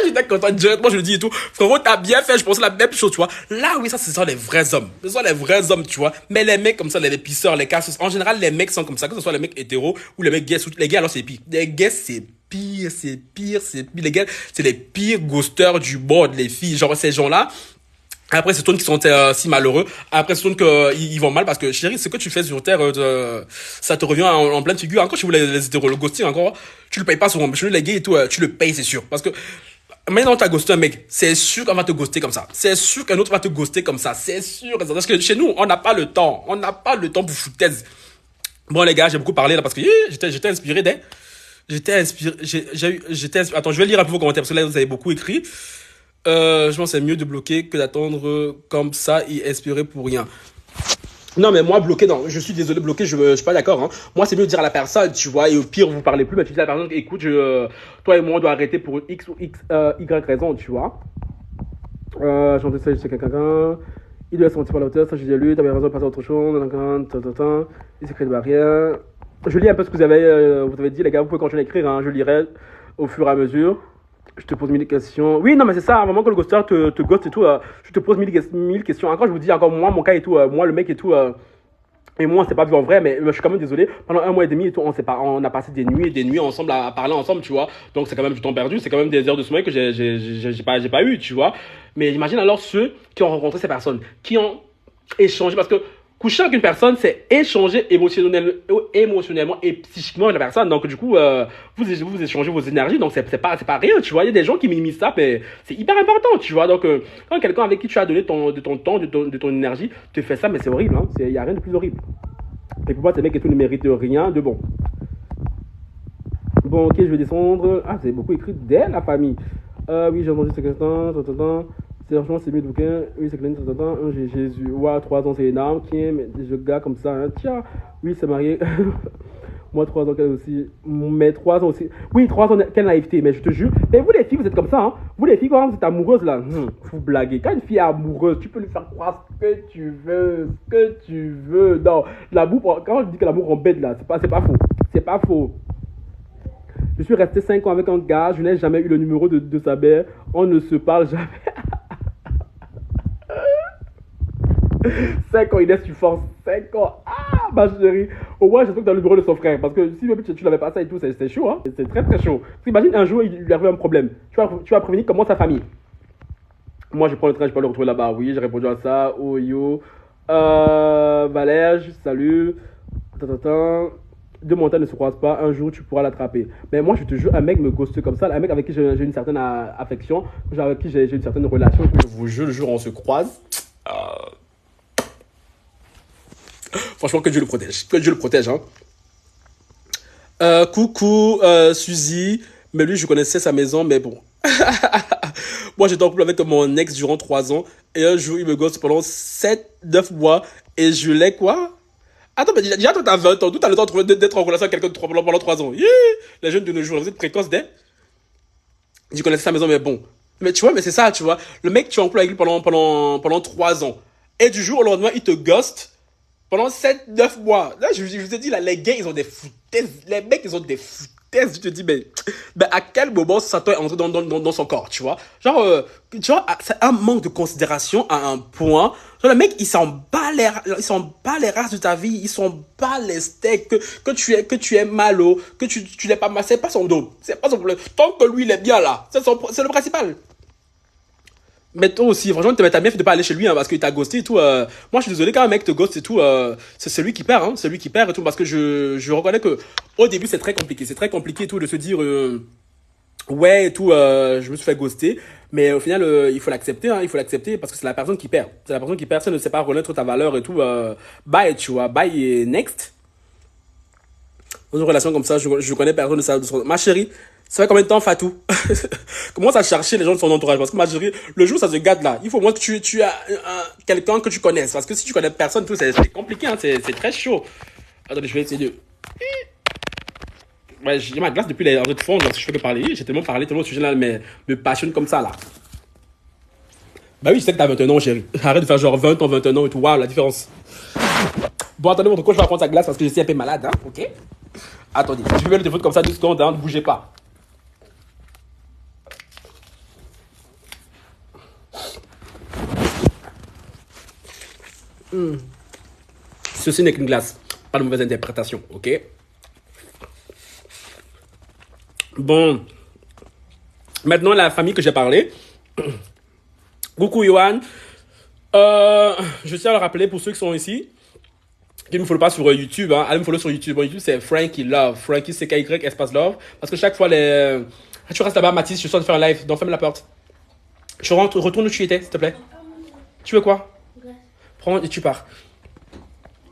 J'étais content, directement, je le dis et tout. Frérot, t'as bien fait, je pensais la même chose, tu vois. Là, oui, ça, ce sont les vrais hommes. Ce sont les vrais hommes, tu vois. Mais les mecs comme ça, les pisseurs, les cassos, en général, les mecs sont comme ça, que ce soit les mecs hétéros ou les mecs gays. Les gays, alors, c'est pire. Les gays, c'est pire, c'est pire, c'est pire. Les gars, c'est les pires ghosters du monde, les filles. Genre, ces gens-là, après, c'est toi qui sont si malheureux. Après, c'est toi qu'ils vont mal parce que, chérie, ce que tu fais sur Terre, ça te revient en pleine figure. Encore, tu voulais les hétéros, le ghosting, encore, tu le payes pas souvent. Mais chez nous, les gays et tout, tu le payes, c'est sûr. Parce que, maintenant, t'as ghosté un mec, c'est sûr qu'on va te ghoster comme ça. C'est sûr qu'un autre va te ghoster comme ça. C'est sûr. Parce que chez nous, on n'a pas le temps. On n'a pas le temps pour foutaise. Bon, les gars, j'ai beaucoup parlé là parce que j'étais inspiré des. J'étais inspiré. Attends, je vais lire un peu vos commentaires parce que là, vous avez beaucoup écrit. Je pense que c'est mieux de bloquer que d'attendre comme ça et espérer pour rien. Non, mais moi, bloqué, non, je suis désolé, bloqué, je suis pas d'accord, hein. Moi, c'est mieux de dire à la personne, tu vois, et au pire, vous parlez plus, mais tu dis à la personne, écoute, toi et moi, on doit arrêter pour X ou Y raison, tu vois. J'entends ça, je sais quelqu'un, il doit se sentir par la hauteur, ça, j'ai lu, t'avais raison de passer à autre chose, il s'écrit de barrière. Je lis un peu ce que vous avez dit, les gars, vous pouvez continuer à écrire, hein, je lirai au fur et à mesure. Je te pose mille questions. Oui, non, mais c'est ça, à un moment que le ghoster te ghost et tout, je te pose mille questions. Encore, je vous dis, encore moi, mon cas et tout, moi, le mec et tout, et moi, on s'est pas vu en vrai, mais je suis quand même désolé. Pendant 1 mois et demi et tout, on a passé des nuits et des nuits ensemble à parler ensemble, tu vois. Donc, c'est quand même du temps perdu, c'est quand même des heures de sommeil que j'ai pas eu, tu vois. Mais imagine alors ceux qui ont rencontré ces personnes, qui ont échangé, parce que coucher avec une personne, c'est échanger émotionnellement et psychiquement avec la personne. Donc, du coup, vous échangez vos énergies. Donc, c'est pas rien, tu vois. Il y a des gens qui minimisent ça, mais c'est hyper important, tu vois. Donc, quand quelqu'un avec qui tu as donné de ton temps, de ton énergie, te fait ça, mais c'est horrible, hein. Il y a rien de plus horrible. Et pour moi, ces mecs et tout ne méritent rien de bon. Bon, ok, je vais descendre. Ah, c'est beaucoup écrit dès la famille. Oui, j'ai entendu ce que c'est franchement, c'est mieux de bouquin. Oui, c'est clair, j'ai Jésus. Ouais, 3 ans, c'est énorme. Qui aime des gars comme ça, hein. Tiens, oui, c'est marié. Moi, 3 ans, quelle aussi. Mais 3 ans aussi. Oui, 3 ans, quelle naïveté. Mais je te jure. Mais vous, les filles, vous êtes comme ça, hein. Vous, les filles, quand vous êtes amoureuses, là, vous blaguez. Quand une fille est amoureuse, tu peux lui faire croire ce que tu veux. Ce que tu veux. Non, l'amour, quand je dis que l'amour embête, là, c'est pas faux. C'est pas faux. Je suis resté 5 ans avec un gars. Je n'ai jamais eu le numéro de sa mère. On ne se parle jamais. 5 ans, Inès, tu forces 5 ans. Ah, ma chérie. Au moins, j'espère que tu as le numéro de son frère. Parce que si même tu n'avais pas ça et tout, c'est chaud, hein. C'est très très chaud. Imagine un jour, il lui arrive un problème. Tu vas prévenir comment sa famille. Moi, je prends le train, je peux le retrouver là-bas. Oui, j'ai répondu à ça. Oh yo. Valère, salut. Deux montagnes ne se croisent pas. Un jour, tu pourras l'attraper. Mais moi, je te jure, un mec me ghoste comme ça. Un mec avec qui j'ai une certaine affection. Avec qui j'ai une certaine relation. Je vous jure, le jour où on se croise. Franchement, que Dieu le protège. Que Dieu le protège, hein. Coucou, Suzy. Mais lui, je connaissais sa maison, mais bon. Moi, j'étais en couple avec mon ex durant 3 ans. Et un jour, il me gosse pendant 7, 9 mois. Et je l'ai quoi? Attends, mais déjà, toi, t'as 20 ans. D'où t'as le temps d'être en relation avec quelqu'un pendant 3 ans? Yeah. Les jeunes de nos jours, vous êtes précoces dès. Je connaissais sa maison, mais bon. Mais tu vois, mais c'est ça, tu vois. Le mec, tu es en couple avec lui pendant 3 ans. Et du jour au lendemain, il te ghost pendant 7, 9 mois. Là, je vous ai dit, là, les gars, ils ont des foutaises. Les mecs, ils ont des foutaises. Je te dis, mais à quel moment Satan est entré dans son corps, tu vois? Genre, tu vois, c'est un manque de considération à un point. Genre, le mec, il s'en bat les races de ta vie. Il s'en bat les steaks. Que tu es malo, que tu n'es pas mal. C'est pas son dos. C'est pas son problème. Tant que lui, il est bien là. C'est le principal. Mais toi aussi, franchement, t'as bien fait de pas aller chez lui, hein, parce qu'il t'a ghosté et tout. Moi, je suis désolé quand un mec te ghost et tout. C'est celui qui perd, hein. C'est lui qui perd et tout. Parce que je reconnais que au début, c'est très compliqué. C'est très compliqué et tout de se dire, Ouais, et tout, je me suis fait ghoster. Mais au final, il faut l'accepter, hein, il faut l'accepter parce que c'est la personne qui perd. C'est la personne qui perd, ça ne sait pas reconnaître ta valeur et tout. Bye, tu vois, bye et next. Dans une relation comme ça, je connais personne de ça. Ma chérie, ça fait combien de temps, Fatou? Commence à chercher les gens de son entourage. Parce que ma chérie, le jour où ça se gâte là, il faut au moins que tu as quelqu'un que tu connaisses. Parce que si tu connais personne, tout, c'est compliqué, hein, c'est très chaud. Attendez, je vais essayer de. Ouais, j'ai ma glace depuis les heures de fond, genre, si je fais que parler. J'ai tellement parlé, tellement de sujets là, mais me passionne comme ça là. Bah oui, je sais que t'as 21 ans, chérie. Arrête de faire genre 20 ans, 21 ans et tout. Waouh, la différence. Bon, attendez, votre coach va prendre sa glace parce que je suis un peu malade, hein, ok? Attendez, je vais le téléphone comme ça 2 secondes, hein, ne bougez pas. Ceci n'est qu'une glace. Pas de mauvaise interprétation, ok? Bon, maintenant la famille que j'ai parlé. Coucou Yohan. Je tiens à le rappeler pour ceux qui sont ici, qui ne me follow pas sur YouTube, hein. Allez me follow sur YouTube. Bon, YouTube c'est Frankie Love. Frankie c'est KY espace Love. Parce que chaque fois tu restes là-bas, Mathis, je suis en train de faire un live. Donc ferme la porte. Tu rentres, retourne où tu étais, s'il te plaît. Tu veux quoi? Prends et tu pars.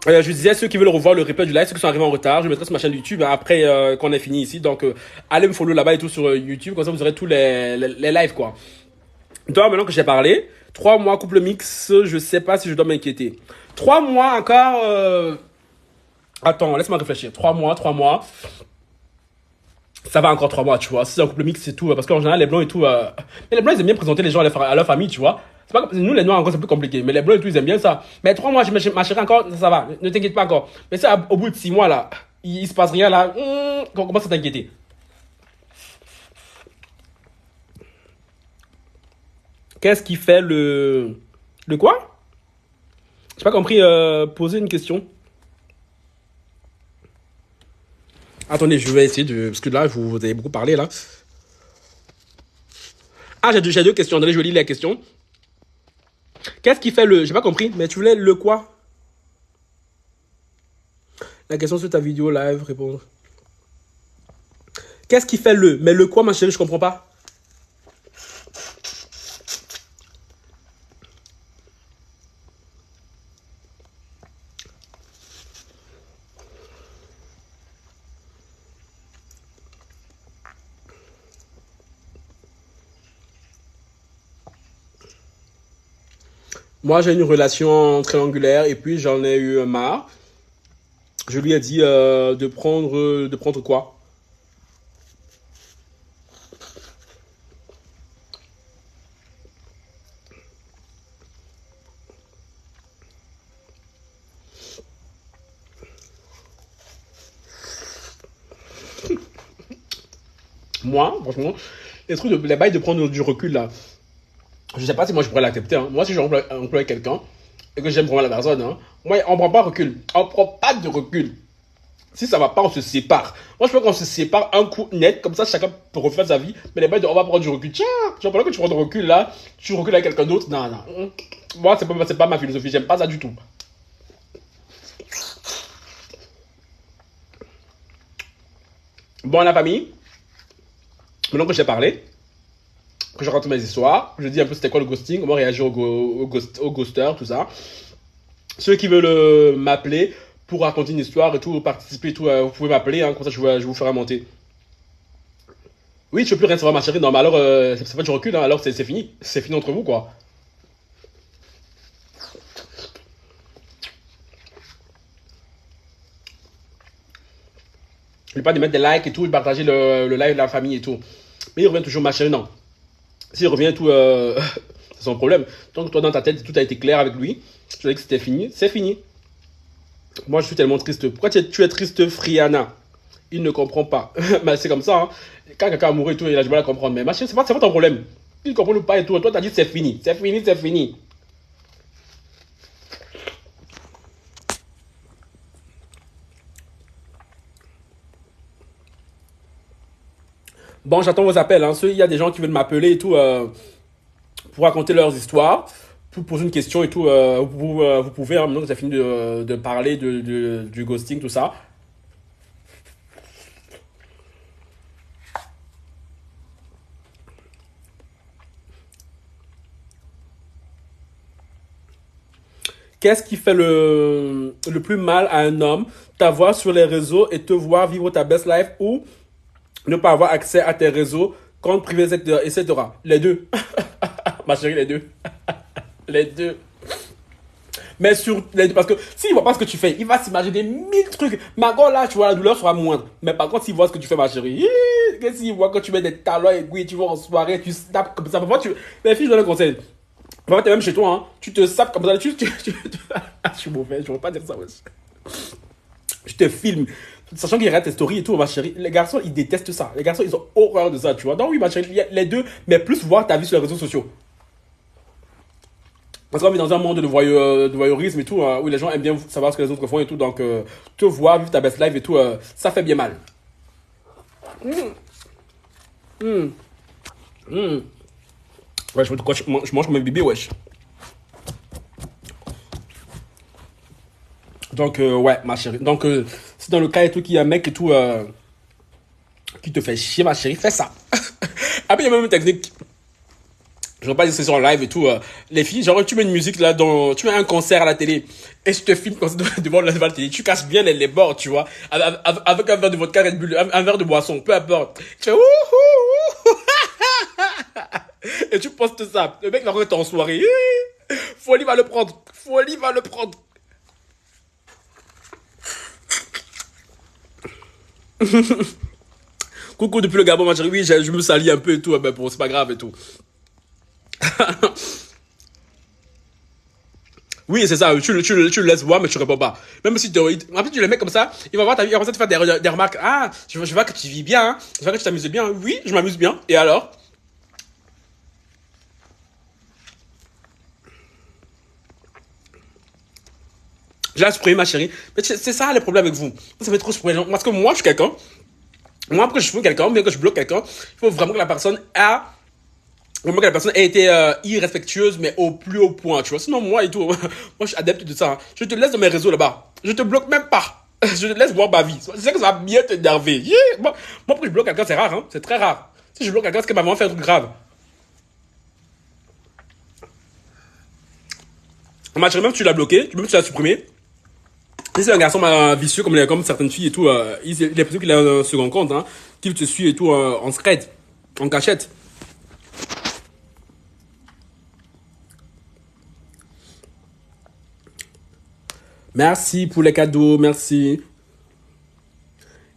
Je disais, ceux qui veulent revoir le replay du live, ceux qui sont arrivés en retard, je mettrai sur ma chaîne YouTube, hein, après qu'on ait fini ici. Donc, allez me follow là-bas et tout sur YouTube, comme ça vous aurez tous les lives, quoi. Toi, maintenant que j'ai parlé, 3 mois couple mix, je sais pas si je dois m'inquiéter. 3 mois encore. Attends, laisse-moi réfléchir. 3 mois, 3 mois. Ça va encore 3 mois, tu vois. Si c'est un couple mix, c'est tout. Parce qu'en général, les blancs et tout. Mais les blancs, ils aiment bien présenter les gens à leur famille, tu vois. C'est pas comme... Nous, les noirs, encore, c'est plus compliqué. Mais les blancs et tout, ils aiment bien ça. Mais 3 mois, ma chérie, encore, ça va. Ne t'inquiète pas encore. Mais ça, au bout de 6 mois, là, il se passe rien, là. On commence à t'inquiéter. Qu'est-ce qui fait le. Le quoi? J'ai pas compris. Poser une question. Attendez, je vais essayer de. Parce que là, vous avez beaucoup parlé, là. Ah, j'ai 2 questions. Attendez, je lis la question. Qu'est-ce qui fait le. J'ai pas compris, mais tu voulais le quoi? La question sur ta vidéo live, répondre. Qu'est-ce qui fait le? Mais le quoi, ma chérie, je comprends pas. Moi, j'ai une relation triangulaire et puis j'en ai eu marre. Je lui ai dit de prendre quoi? Moi, franchement, les bails de prendre du recul là, je sais pas si moi je pourrais l'accepter, hein. Moi, si j'emploie quelqu'un et que j'aime vraiment la personne, hein, moi, on prend pas recul. On prend pas de recul. Si ça va pas, on se sépare. Moi, je veux qu'on se sépare un coup net, comme ça, chacun peut refaire sa vie. Mais les bails de on va prendre du recul. Tiens, genre, pendant que tu prends du recul là, tu recules avec quelqu'un d'autre. Non, non. Moi, c'est pas ma philosophie. J'aime pas ça du tout. Bon, la famille, maintenant que j'ai parlé, que je raconte mes histoires, je dis un peu c'était quoi le ghosting, comment réagir au ghoster, tout ça. Ceux qui veulent m'appeler pour raconter une histoire et tout, participer et tout, vous pouvez m'appeler, hein, comme ça je vous ferai monter. Oui, tu veux plus rien savoir, ma chérie, non, mais alors, ça fait du recul, hein, alors c'est fini. C'est fini entre vous, quoi. N'oublie pas de mettre des likes et tout, de partager le live de la famille et tout. Mais il revient toujours, ma chérie, non. S'il revient tout, c'est son problème. Tant que toi, dans ta tête, tout a été clair avec lui, tu as dit que c'était fini, c'est fini. Moi, je suis tellement triste. Pourquoi tu es triste, Friana? Il ne comprend pas. Mais c'est comme ça, hein. Quand quelqu'un a mouru et tout, il a du mal à comprendre. Mais machin, c'est pas ton problème. Il ne comprend pas et tout. Toi, t'as dit c'est fini. C'est fini, c'est fini. Bon, j'attends vos appels, hein. Il y a des gens qui veulent m'appeler et tout pour raconter leurs histoires, pour poser une question et tout. Vous pouvez, hein, maintenant que vous avez fini de parler du ghosting, tout ça. Qu'est-ce qui fait le plus mal à un homme? T'avoir sur les réseaux et te voir vivre ta best life ou ne pas avoir accès à tes réseaux, compte privé, etc. Les deux. Ma chérie, les deux. Les deux. Mais sur les deux, parce que s'il voit pas ce que tu fais, il va s'imaginer mille trucs. Mais encore là, tu vois, la douleur sera moindre. Mais par contre, s'il voit ce que tu fais, ma chérie, qu'est-ce qu'il voit quand tu mets des talons et oui, tu vas en soirée, tu snaps comme ça. Parfois, les filles, je donne un conseil. Parfois, t'es même chez toi, hein. Tu te sapes comme ça. Je suis mauvais, je ne veux pas dire ça, wesh. Je te filme. Sachant qu'il regarde tes stories et tout, ma chérie. Les garçons, ils détestent ça. Les garçons, ils ont horreur de ça, tu vois. Donc oui, ma chérie, il y a les deux, mais plus voir ta vie sur les réseaux sociaux. Parce qu'on vit dans un monde de voyeurisme et tout, où les gens aiment bien savoir ce que les autres font et tout. Donc, te voir, vivre ta best life et tout, ça fait bien mal. Ouais, je mange comme un bébé, wesh. Donc, ouais, ma chérie. Donc, si dans le cas et tout, qu'il y a un mec et tout, qui te fait chier, ma chérie, fais ça. Après, il y a même une technique. Je ne veux pas dire que c'est sur live et tout. Les filles, genre, tu mets une musique là, tu mets un concert à la télé et je te filme comme ça devant la télé. Tu casses bien les bords, tu vois, avec un verre de vodka Red Bull, un verre de boisson, peu importe. Tu fais ouh, et tu postes ça. Le mec va être en soirée. Folie va le prendre. Folie va le prendre. Coucou depuis le Gabon, ma chérie. Oui, je me salis un peu et tout. Mais bon, c'est pas grave et tout. Oui, c'est ça, tu le laisses voir, mais tu réponds pas. Même si en plus, tu le mets comme ça, il va voir ta vie, il va commencer à te faire des remarques. Ah, je vois que tu vis bien, hein. Je vois que tu t'amuses bien. Oui, je m'amuse bien. Et alors? J'ai supprimé ma chérie. Mais c'est ça le problème avec vous. Ça fait trop supprimer les gens. Parce que moi, je suis quelqu'un. Moi, après, je supprime quelqu'un, bien que je bloque quelqu'un, il faut vraiment que la personne ait été irrespectueuse, mais au plus haut point, tu vois. Sinon, moi et tout, moi, je suis adepte de ça, hein. Je te laisse dans mes réseaux là-bas. Je te bloque même pas. Je te laisse voir ma vie. Je sais que ça va bien t'énerver. Moi, pour que je bloque quelqu'un, c'est rare, hein. C'est très rare. Si je bloque quelqu'un, c'est qu'il m'a vraiment fait un truc grave. Ma chérie, même si tu l'as bloqué, même si tu l'as supprimé, si c'est un garçon vicieux comme certaines filles et tout, il est possible qu'il ait un second compte, hein, qu'il te suit et tout en secret, en cachette. Merci pour les cadeaux, merci.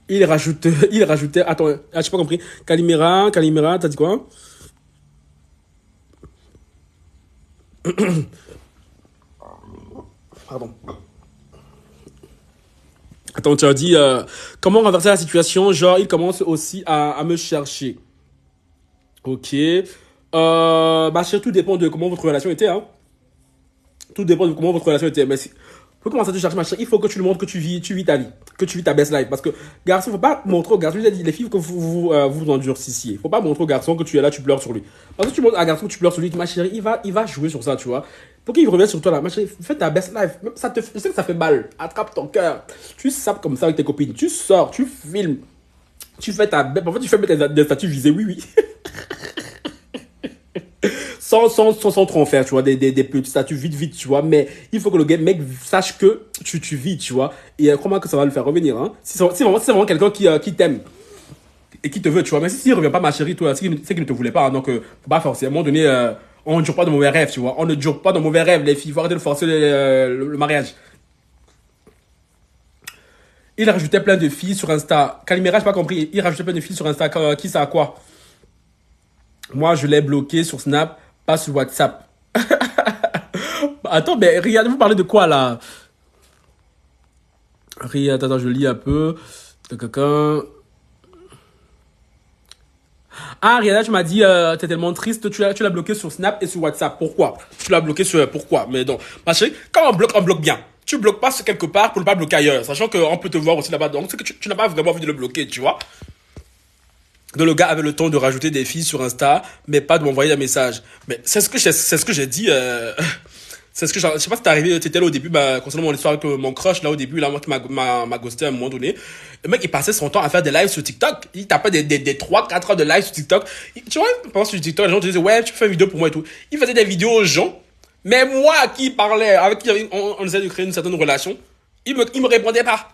Il rajoutait, attends, j'ai pas compris. Calimera, t'as dit quoi? Pardon. Attends, tu as dit, comment renverser la situation? Genre, il commence aussi à me chercher. Ok. Bah, tout dépend de comment votre relation était, hein. Tout dépend de comment votre relation était. Mais si, pour commencer à te chercher, machin, il faut que tu lui montres que tu vis ta vie, que tu vis ta best life. Parce que, garçon, faut pas montrer aux garçons, je dit, les filles, que vous endurcissiez. Faut pas montrer aux garçons que tu es là, tu pleures sur lui. Parce que tu montres à un garçon que tu pleures sur lui, ma chérie, il va jouer sur ça, tu vois. Pour qu'il revienne sur toi là, ma chérie, fais ta best life. Même je sais que ça fait mal. Attrape ton cœur. Tu sapes comme ça avec tes copines. Tu sors, tu filmes. Tu fais ta best. En fait, tu fais mettre des statuts visés, oui, oui. Sans trop en faire, tu vois, des petits statuts vite, tu vois, mais il faut que le mec sache que tu vis, tu vois, et comment que ça va le faire revenir, hein. Si c'est vraiment quelqu'un qui t'aime et qui te veut, tu vois, mais s'il revient pas, ma chérie, toi, c'est qu'il ne te voulait pas, hein, donc, faut pas forcément donner, on ne dure pas de mauvais rêves, tu vois, on ne dure pas de mauvais rêves, les filles, faut arrêter de forcer le mariage. Il rajoutait plein de filles sur Insta. Calimera, j'ai pas compris. Il rajoutait plein de filles sur Insta. Qui ça a quoi? Moi, je l'ai bloqué sur Snap, pas sur WhatsApp. Attends, mais regardez, vous parlez de quoi là? Attends, je lis un peu. Quelqu'un. Ah, Rihanna, tu m'as dit, t'es tellement triste, tu l'as bloqué sur Snap et sur WhatsApp. Pourquoi? Tu l'as bloqué sur, pourquoi? Mais non. Ma chérie, quand on bloque bien. Tu bloques pas sur quelque part pour ne pas bloquer ailleurs. Sachant qu'on peut te voir aussi là-bas. Donc, c'est que tu n'as pas vraiment envie de le bloquer, tu vois. Donc, le gars avait le temps de rajouter des filles sur Insta, mais pas de m'envoyer un message. Mais c'est ce que j'ai dit, c'est ce que je sais pas si t'es arrivé, t'étais là au début, bah, concernant mon histoire avec mon crush, là, au début, là, moi, qui m'a ghosté à un moment donné. Le mec, il passait son temps à faire des lives sur TikTok. Il tapait des 3-4 heures de live sur TikTok. Tu vois, pendant sur TikTok, les gens te disaient, ouais, tu fais une vidéo pour moi et tout. Il faisait des vidéos aux gens. Mais moi qui parlais, avec qui on essayait de créer une certaine relation, il me répondait pas.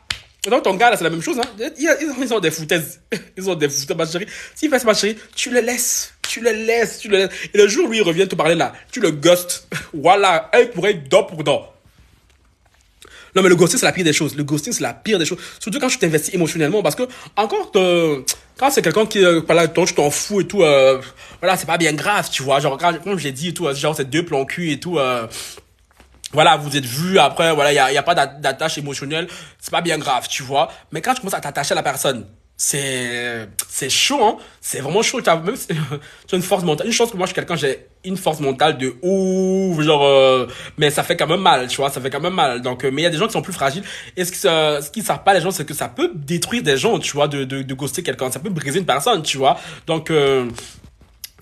Donc ton gars là c'est la même chose, hein. Ils ont des foutaises. Ils ont des foutaises, ma chérie. S'il fait ça, ma chérie, tu le laisses. Tu le laisses, tu le laisses. Et le jour où il revient te parler là, tu le ghostes. Voilà, œil pour œil, dent pour dent. Non, mais le ghosting, c'est la pire des choses. Le ghosting, c'est la pire des choses. Surtout quand tu t'investis émotionnellement. Parce que, encore, quand c'est quelqu'un qui, par là, tu t'en fous et tout, voilà, c'est pas bien grave, tu vois. Genre, comme je l'ai dit et tout, genre, c'est deux plans cul et tout, voilà, vous êtes vus, après, voilà, y a pas d'attache émotionnelle, c'est pas bien grave, tu vois. Mais quand tu commences à t'attacher à la personne, c'est chaud, hein. C'est vraiment chaud. Même, tu as une force mentale. Une chose que moi, je suis quelqu'un, j'ai une force mentale de ouf, genre, mais ça fait quand même mal, tu vois, ça fait quand même mal. Donc, mais il y a des gens qui sont plus fragiles. Et ce qui savent pas les gens, c'est que ça peut détruire des gens, tu vois, de ghoster quelqu'un. Ça peut briser une personne, tu vois. Donc,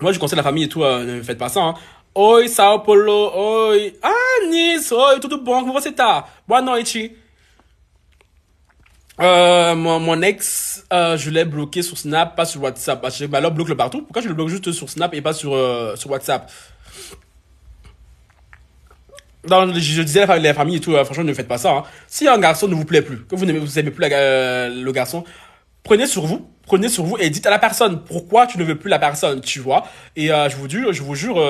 moi, je conseille la famille et tout, ne faites pas ça, hein. Oi, Sao Paulo, oi. Ah, Nice, oi, tudo bom, como você tá? Boa noite. Mon ex, je l'ai bloqué sur Snap, pas sur WhatsApp. Bah, alors, bloque-le partout. Pourquoi je le bloque juste sur Snap et pas sur WhatsApp? Non, je disais les familles et tout, franchement, ne faites pas ça, hein. Si un garçon ne vous plaît plus, que vous aimez plus le garçon, prenez sur vous et dites à la personne pourquoi tu ne veux plus la personne, tu vois. Et je vous jure,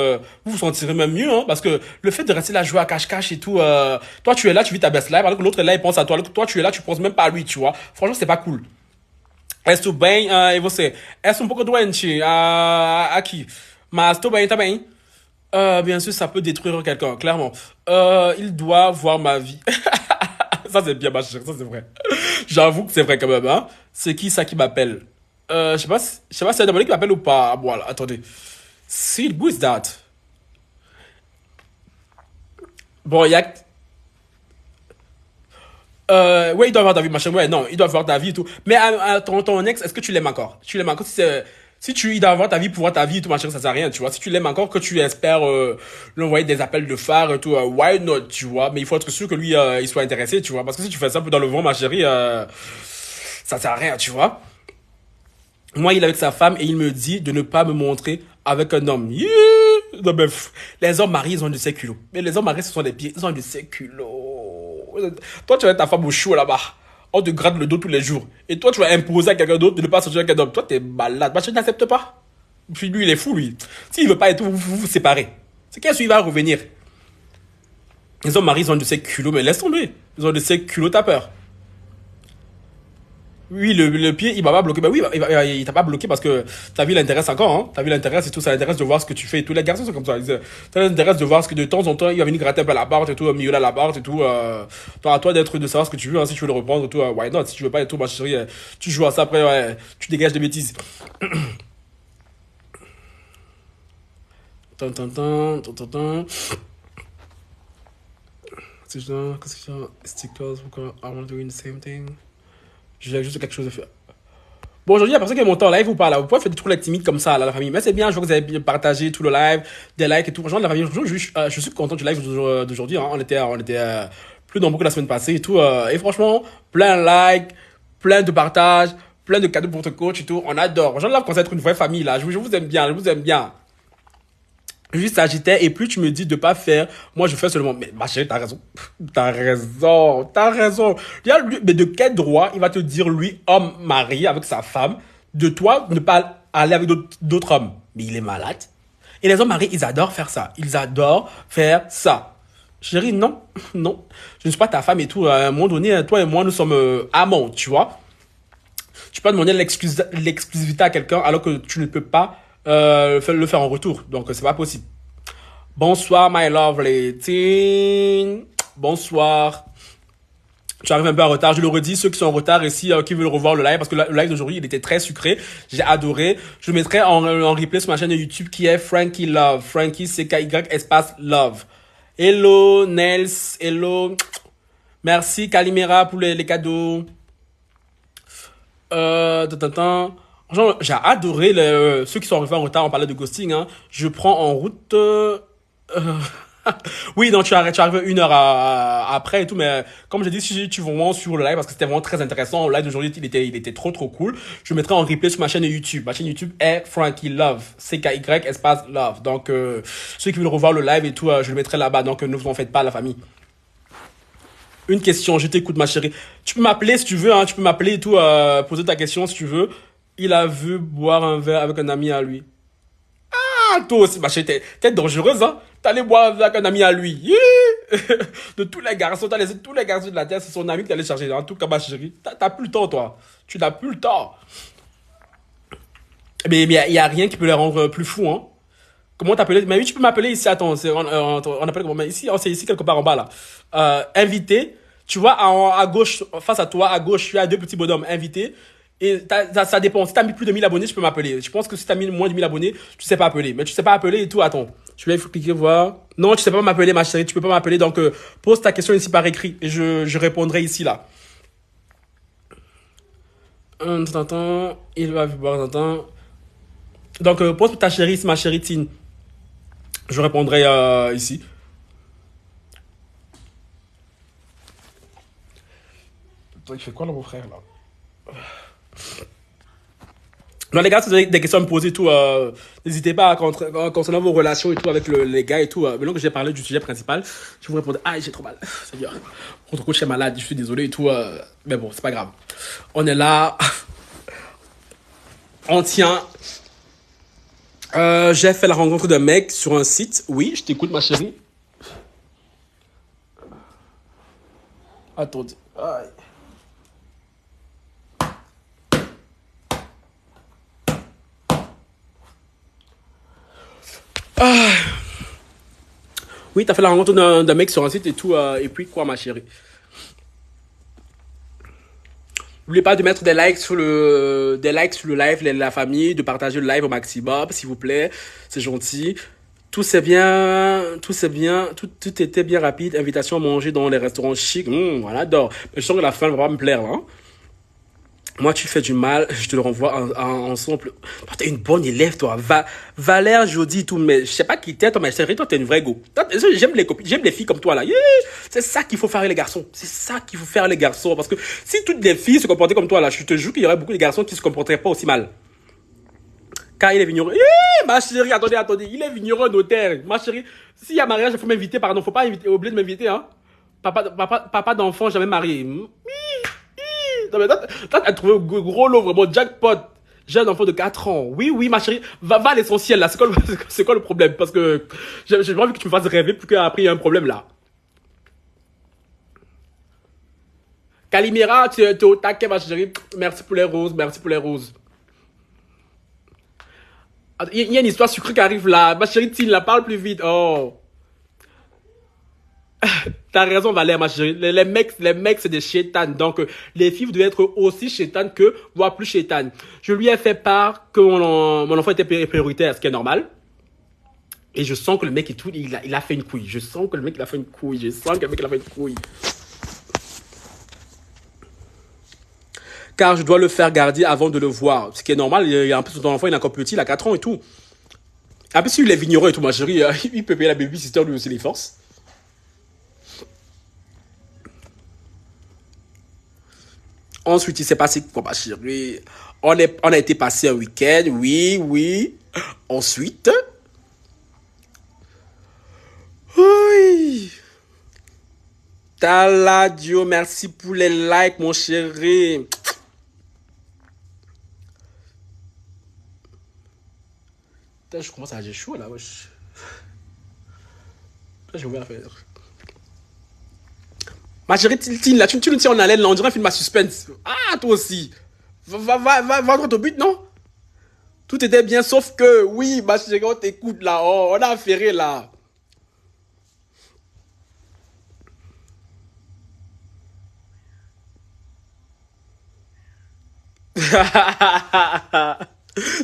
vous vous sentirez même mieux, hein, parce que le fait de rester là jouer à cache-cache et tout, toi tu es là, tu vis ta best life, alors que l'autre est là, il pense à toi, alors que toi tu es là, tu penses même pas à lui, tu vois. Franchement, c'est pas cool. Estou bem, e você? Est-ce un pouco doente, aqui. Mas tô bem, tá bem. Bien sûr, ça peut détruire quelqu'un, clairement. Il doit voir ma vie. Ça, c'est bien, ma chérie, ça, c'est vrai. J'avoue que c'est vrai quand même, hein. C'est qui ça qui m'appelle? Je sais pas si c'est Dominique qui m'appelle ou pas. Voilà, attendez. Si, who is that? Bon, il y a... ouais, il doit avoir ta vie, machin. Ouais, non, il doit avoir ta vie et tout. Mais ton ex, est-ce que tu l'aimes encore? Tu l'aimes encore si il doit avoir ta vie pour voir ta vie et tout, machin, ça sert à rien, tu vois. Si tu l'aimes encore, que tu espères lui envoyer des appels de phare et tout, why not, tu vois. Mais il faut être sûr que lui, il soit intéressé, tu vois. Parce que si tu fais ça un peu dans le vent, ma chérie, ça sert à rien, tu vois. Moi, il est avec sa femme et il me dit de ne pas me montrer avec un homme. Yeah. Non, mais, les hommes mariés, ils ont de ces culots. Mais les hommes mariés, ce sont des pieds. Ils ont de ces culots. Toi, tu as ta femme au chaud là-bas. On te gratte le dos tous les jours. Et toi, tu vas imposer à quelqu'un d'autre de ne pas sortir avec un homme. Toi, t'es malade. Bah, tu n'acceptes pas. Puis lui, il est fou, lui. S'il veut pas et tout, vous séparez. C'est qu'est-ce qu'il va revenir? Les hommes mariés, ils ont de ces culots. Mais laisse tomber. Ils ont de ces culots, t'as peur. Oui, le pied, il m'a pas bloqué. Ben oui, il t'a pas bloqué parce que ta vie l'intéresse encore, hein. Ta vie l'intéresse et tout, ça l'intéresse de voir ce que tu fais et tout. Les garçons sont comme ça. Ça l'intéresse de voir ce que de temps en temps, il va venir gratter un peu la barre et tout, miauler à la barre et tout. Donc à toi de savoir ce que tu veux, hein, si tu veux le reprendre et tout, why not? Si tu veux pas et tout, ma chérie, tu joues à ça après, ouais, tu dégages des bêtises. Tan, tan, tan, tan, tan, tan. C'est ça, qu'est-ce que c'est? Stickers, pourquoi I want to do the same thing? J'ai juste quelque chose à faire. Bon, aujourd'hui, il y a personne qui est monté en live ou pas là. Vous pouvez faire des trucs là, timides comme ça, là, la famille. Mais c'est bien, je vois que vous avez bien partagé tout le live, des likes et tout. Franchement, la famille, je suis content du live d'aujourd'hui, hein. On était plus nombreux que la semaine passée et tout. Et franchement, plein de likes, plein de partages, plein de cadeaux pour votre coach et tout. On adore. J'en là, commence à être une vraie famille là. Je vous aime bien, je vous aime bien. Juste s'agitait et plus tu me dis de pas faire, moi je fais seulement. Mais ma chérie, t'as raison. T'as raison. T'as raison. Mais de quel droit il va te dire, lui, homme marié avec sa femme, de toi ne pas aller avec d'autres hommes? Mais il est malade. Et les hommes mariés, ils adorent faire ça. Ils adorent faire ça. Chérie, non, non. Je ne suis pas ta femme et tout. À un moment donné, toi et moi, nous sommes amants, tu vois. Tu peux demander l'exclusivité à quelqu'un alors que tu ne peux pas le faire en retour. Donc, c'est pas possible. Bonsoir, my lovely teen. Bonsoir. Tu arrives un peu en retard, je le redis, ceux qui sont en retard ici, qui veulent revoir le live, parce que le live d'aujourd'hui, il était très sucré. J'ai adoré. Je le mettrai en replay sur ma chaîne de YouTube qui est Frankie Love. Frankie, C-K-Y, espace Love. Hello, Nels. Hello. Merci, Calimera, pour les cadeaux. Genre, j'ai adoré ceux qui sont arrivés en retard, on parlait de ghosting, hein. Je prends en route, Oui, non, tu arrives une heure après et tout, mais comme je dis, si tu vas vraiment sur le live, parce que c'était vraiment très intéressant, le live d'aujourd'hui, il était trop, trop cool. Je le mettrai en replay sur ma chaîne YouTube. Ma chaîne YouTube est Frankie Love. CKY espace Love. Donc, ceux qui veulent revoir le live et tout, je le mettrai là-bas. Donc, ne vous en faites pas, la famille. Une question, je t'écoute, ma chérie. Tu peux m'appeler si tu veux, hein, tu peux m'appeler et tout, poser ta question si tu veux. Il a vu boire un verre avec un ami à lui. Ah, toi aussi, ma chérie, t'es dangereuse, hein. T'allais boire avec un ami à lui. De tous les garçons, t'as laissé tous les garçons de la terre, c'est son ami que t'allais chercher. En tout cas, ma chérie, t'as plus le temps, toi. Tu n'as plus le temps. Mais il y a rien qui peut les rendre plus fous, hein. Comment t'appeler? Mais oui, tu peux m'appeler ici, attends, on appelle comment? Mais ici, c'est ici quelque part en bas, là. Invité. Tu vois, à gauche, face à toi, à gauche, tu as deux petits bonhommes invités. Et ça dépend. Si t'as mis plus de 1000 abonnés, tu peux m'appeler. Je pense que si t'as mis moins de 1000 abonnés, tu sais pas appeler. Mais tu sais pas appeler et tout, attends. Je vais cliquer voir. Non, tu sais pas m'appeler, ma chérie. Tu peux pas m'appeler. Donc, pose ta question ici par écrit. Et je répondrai ici, là. Attends, il va voir, attends. Donc, pose ta chérie, c'est ma chérie Tine. Je répondrai ici. Toi, il fait quoi, là, mon frère, là? Non, les gars, si vous avez des questions à me poser et tout, n'hésitez pas concernant vos relations et tout avec les gars et tout. Maintenant que j'ai parlé du sujet principal, je vous répondre, ah, j'ai trop mal. Seigneur. Contre coach, je suis malade, je suis désolé et tout. Mais bon, c'est pas grave. On est là. On tient. J'ai fait la rencontre d'un mec sur un site. Oui, je t'écoute, ma chérie. Attendez. Aïe. Oui, t'as fait la rencontre d'un mec sur un site et tout. Et puis quoi, ma chérie? N'oubliez pas de mettre des likes sur le live, la famille, de partager le live au maximum, s'il vous plaît. C'est gentil. Tout c'est bien, tout était bien rapide. Invitation à manger dans les restaurants chics. On adore. Mais je sens que la fin ne va pas me plaire, là, hein. Moi, tu fais du mal, je te le renvoie ensemble. Toi, t'es une bonne élève, toi. Valère, Jody, tout. Mais je sais pas qui t'es, toi, mais chérie, toi, t'es une vraie go. J'aime les copines, j'aime les filles comme toi, là. Yeah. C'est ça qu'il faut faire les garçons. C'est ça qu'il faut faire les garçons. Parce que si toutes les filles se comportaient comme toi, là, je te jure qu'il y aurait beaucoup de garçons qui se comporteraient pas aussi mal. Car il est vigneron. Ma chérie, attendez. Il est vigneron notaire. Ma chérie, s'il y a mariage, il faut m'inviter, pardon. Faut pas oublier de m'inviter, hein. Papa d'enfant, jamais marié. Non, mais toi, t'as trouvé un gros lot, vraiment, jackpot. J'ai un enfant de 4 ans. Oui, ma chérie. Va à l'essentiel, là. C'est quoi le problème? Parce que j'ai pas envie que tu me fasses rêver, plus qu'après, il y a un problème, là. Calimera, tu es au taquet, ma chérie. Merci pour les roses, merci pour les roses. Il y a une histoire sucrée qui arrive là. Ma chérie, Tine, la parle plus vite. Oh. T'as raison, Valère, ma chérie. Les mecs, c'est des chétanes. Donc, les filles, vous devez être aussi chétanes que, voire plus chétanes. Je lui ai fait part que mon enfant était prioritaire, ce qui est normal. Et je sens que le mec et tout, il a fait une couille. Je sens que le mec, il a fait une couille. Je sens que le mec, il a fait une couille. Car je dois le faire garder avant de le voir. Ce qui est normal. En plus, ton enfant, il est encore petit, il a 4 ans et tout. En plus, il est vigneron et tout, ma chérie. Il peut payer la baby-sister, lui aussi, les forces. Ensuite, il s'est passé quoi, ma chérie? On a été passer un week-end, oui. Ensuite, oui. Taladio, merci pour les likes, mon chéri. Putain, je commence à avoir chaud, là, wesh. Là, j'ai ouvert la fenêtre. Ma chérie Tiltine, là, tu nous tiens en haleine, là, on dirait un film à suspense. Ah, toi aussi. Va droit au but, non? Tout était bien, sauf que, oui, ma chérie, on t'écoute, là. Oh, on a affairé, là.